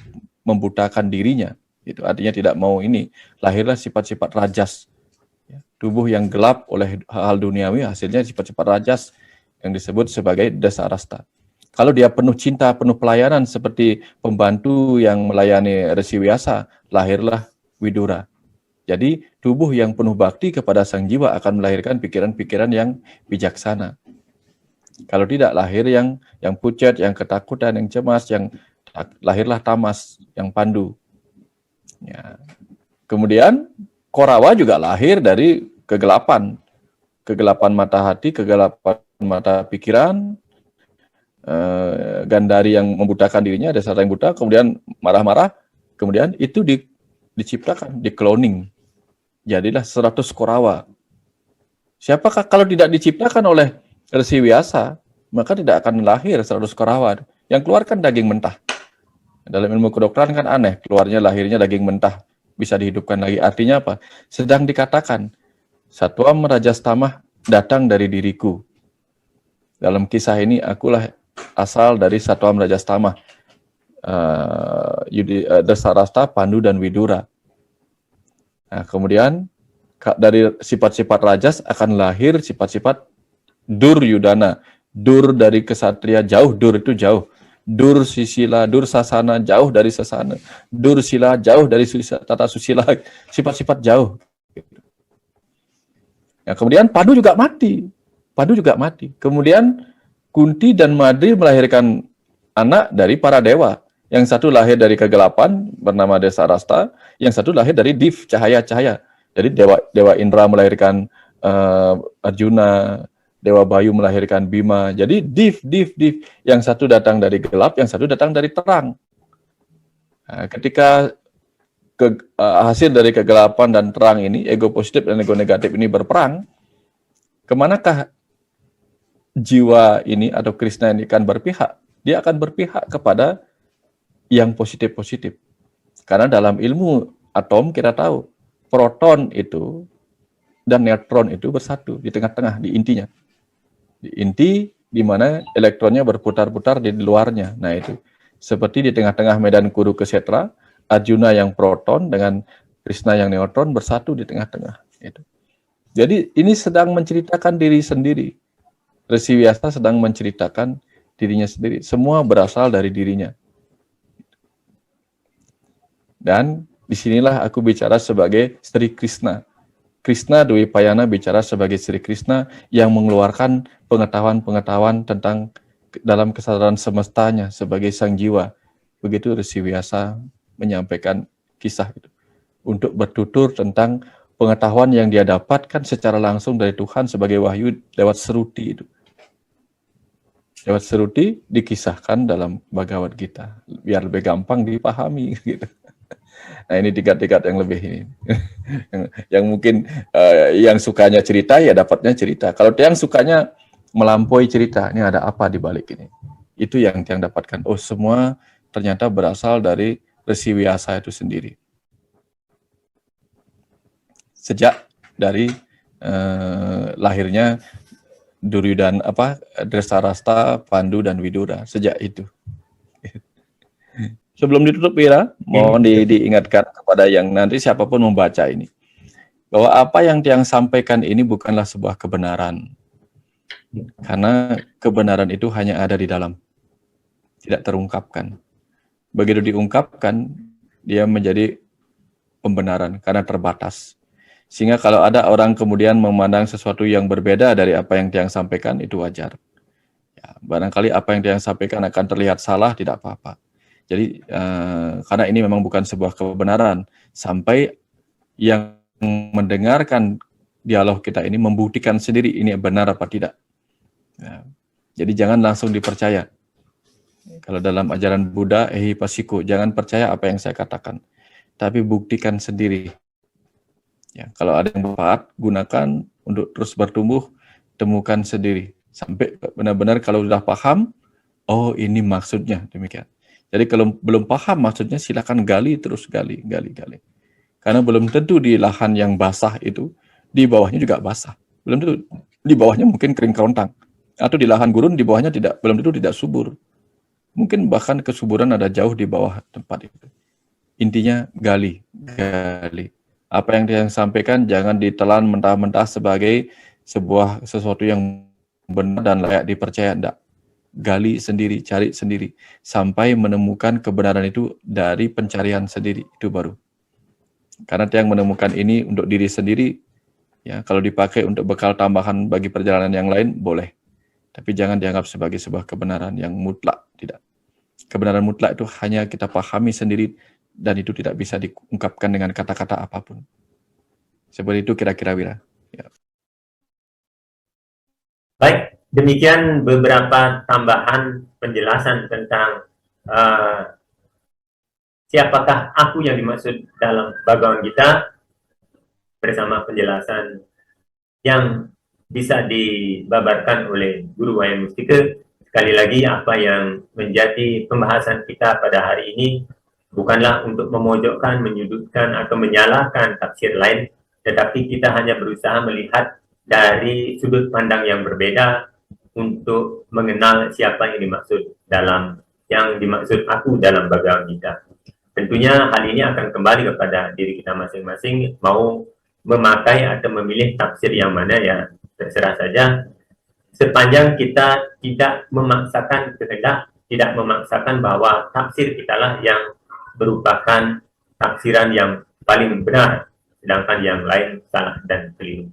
membutakan dirinya, itu artinya tidak mau ini, lahirlah sifat-sifat rajas. Tubuh yang gelap oleh hal duniawi, hasilnya sifat-sifat rajas yang disebut sebagai Destarasta. Kalau dia penuh cinta, penuh pelayanan seperti pembantu yang melayani Resi Vyasa, lahirlah Widura. Jadi tubuh yang penuh bakti kepada sang jiwa akan melahirkan pikiran-pikiran yang bijaksana. Kalau tidak, lahir yang pucat, yang ketakutan, yang cemas, yang lahirlah Tamas, yang Pandu. Ya. Kemudian Korawa juga lahir dari kegelapan mata hati, kegelapan mata pikiran, Gandari yang membutakan dirinya, dasar yang buta, kemudian marah-marah, kemudian itu diciptakan, di-cloning. Jadilah 100 Korawa. Siapakah kalau tidak diciptakan oleh Resi Vyasa, maka tidak akan lahir 100 korawa. Yang keluar kan daging mentah. Dalam ilmu kedokteran kan aneh, keluarnya lahirnya daging mentah, bisa dihidupkan lagi. Artinya apa? Sedang dikatakan, Satwam Rajastamah datang dari diriku. Dalam kisah ini, akulah asal dari Satwam Rajastamah, Dasarasta, Pandu, dan Widura. Nah, kemudian dari sifat-sifat rajas akan lahir sifat-sifat Duryudana. Dur dari kesatria jauh, dur itu jauh. Dur sisila, dur sasana jauh dari sasana. Dur sila jauh dari tata susila, sifat-sifat jauh. Nah, kemudian Pandu juga mati. Pandu juga mati. Kemudian Kunti dan Madri melahirkan anak dari para dewa. Yang satu lahir dari kegelapan bernama Desarasta, yang satu lahir dari Div, cahaya-cahaya. Jadi dewa Indra melahirkan Arjuna, Dewa Bayu melahirkan Bima. Jadi Div. Yang satu datang dari gelap, yang satu datang dari terang. Nah, ketika hasil dari kegelapan dan terang ini, ego positif dan ego negatif ini berperang, kemanakah jiwa ini atau Krishna ini akan berpihak? Dia akan berpihak kepada yang positif-positif. Karena dalam ilmu atom kita tahu, proton itu dan neutron itu bersatu di tengah-tengah, di intinya. Di inti di mana elektronnya berputar-putar di luarnya. Nah itu, seperti di tengah-tengah medan Kurukshetra, Arjuna yang proton dengan Krishna yang neutron bersatu di tengah-tengah. Itu. Jadi ini sedang menceritakan diri sendiri. Resi Vyasa sedang menceritakan dirinya sendiri. Semua berasal dari dirinya. Dan disinilah aku bicara sebagai Sri Krishna. Krishna Dwi Payana bicara sebagai Sri Krishna yang mengeluarkan pengetahuan-pengetahuan tentang dalam kesadaran semestanya sebagai sang jiwa. Begitu Resi Vyasa menyampaikan kisah itu. Untuk bertutur tentang pengetahuan yang dia dapatkan secara langsung dari Tuhan sebagai wahyu lewat seruti itu. Lewat seruti dikisahkan dalam Bhagavad Gita. Biar lebih gampang dipahami gitu. Nah ini tingkat-tingkat yang lebih ini. yang mungkin yang sukanya cerita ya dapatnya cerita. Kalau yang sukanya melampaui cerita, ini ada apa di balik ini? Itu yang dapatkan. Oh semua ternyata berasal dari Resi Vyasa itu sendiri. Sejak dari lahirnya Duryudana, Dresarasta, Pandu, dan Widura. Sejak itu. Sebelum ditutup, Wira, mohon diingatkan kepada yang nanti siapapun membaca ini, bahwa apa yang Tiang sampaikan ini bukanlah sebuah kebenaran. Karena kebenaran itu hanya ada di dalam, tidak terungkapkan. Begitu diungkapkan, dia menjadi pembenaran karena terbatas. Sehingga kalau ada orang kemudian memandang sesuatu yang berbeda dari apa yang Tiang sampaikan, itu wajar. Ya, barangkali apa yang Tiang sampaikan akan terlihat salah, tidak apa-apa. Jadi karena ini memang bukan sebuah kebenaran, sampai yang mendengarkan dialog kita ini membuktikan sendiri ini benar apa tidak. Ya, jadi jangan langsung dipercaya. Kalau dalam ajaran Buddha, ehipasiko, jangan percaya apa yang saya katakan, tapi buktikan sendiri. Ya, kalau ada yang bermanfaat, gunakan untuk terus bertumbuh, temukan sendiri. Sampai benar-benar kalau sudah paham, oh ini maksudnya, demikian. Jadi kalau belum paham maksudnya silakan gali terus, gali. Karena belum tentu di lahan yang basah itu, di bawahnya juga basah. Belum tentu, di bawahnya mungkin kering kerontang. Atau di lahan gurun, di bawahnya belum tentu tidak subur. Mungkin bahkan kesuburan ada jauh di bawah tempat itu. Intinya gali. Apa yang dia sampaikan jangan ditelan mentah-mentah sebagai sesuatu yang benar dan layak dipercaya, enggak. Gali sendiri, cari sendiri, sampai menemukan kebenaran itu dari pencarian sendiri, itu baru. Karena yang menemukan ini untuk diri sendiri, ya kalau dipakai untuk bekal tambahan bagi perjalanan yang lain, boleh. Tapi jangan dianggap sebagai sebuah kebenaran yang mutlak, tidak. Kebenaran mutlak itu hanya kita pahami sendiri, dan itu tidak bisa diungkapkan dengan kata-kata apapun. Seperti itu kira-kira, Wira. Ya. Baik. Demikian beberapa tambahan penjelasan tentang siapakah aku yang dimaksud dalam Bhagavad Gita bersama penjelasan yang bisa dibabarkan oleh guru wayang mustika. Sekali lagi, apa yang menjadi pembahasan kita pada hari ini bukanlah untuk memojokkan, menyudutkan, atau menyalahkan tafsir lain, tetapi kita hanya berusaha melihat dari sudut pandang yang berbeda untuk mengenal siapa yang dimaksud aku dalam Bhagavad Gita. Tentunya hal ini akan kembali kepada diri kita masing-masing, mau memakai atau memilih tafsir yang mana ya terserah saja, sepanjang kita tidak memaksakan kehendak, tidak memaksakan bahwa tafsir kita lah yang merupakan tafsiran yang paling benar, sedangkan yang lain salah dan keliru.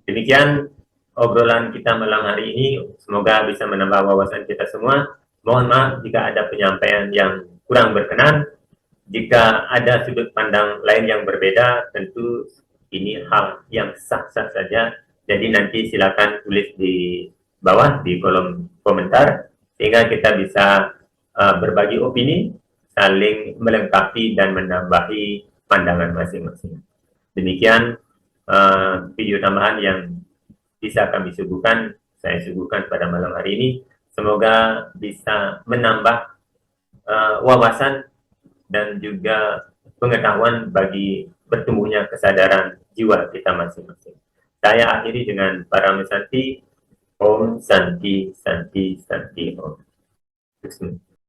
Demikian obrolan kita malam hari ini, semoga bisa menambah wawasan kita semua. Mohon maaf jika ada penyampaian yang kurang berkenan. Jika ada sudut pandang lain yang berbeda, tentu ini hal yang sah-sah saja. Jadi nanti silakan tulis di bawah di kolom komentar, sehingga kita bisa berbagi opini, saling melengkapi dan menambahi pandangan masing-masing. Demikian video tambahan yang bisa kami suguhkan, saya suguhkan pada malam hari ini. Semoga bisa menambah wawasan dan juga pengetahuan bagi bertumbuhnya kesadaran jiwa kita masing-masing. Saya akhiri dengan Paramasanti. Om Santi Santi Santi Om.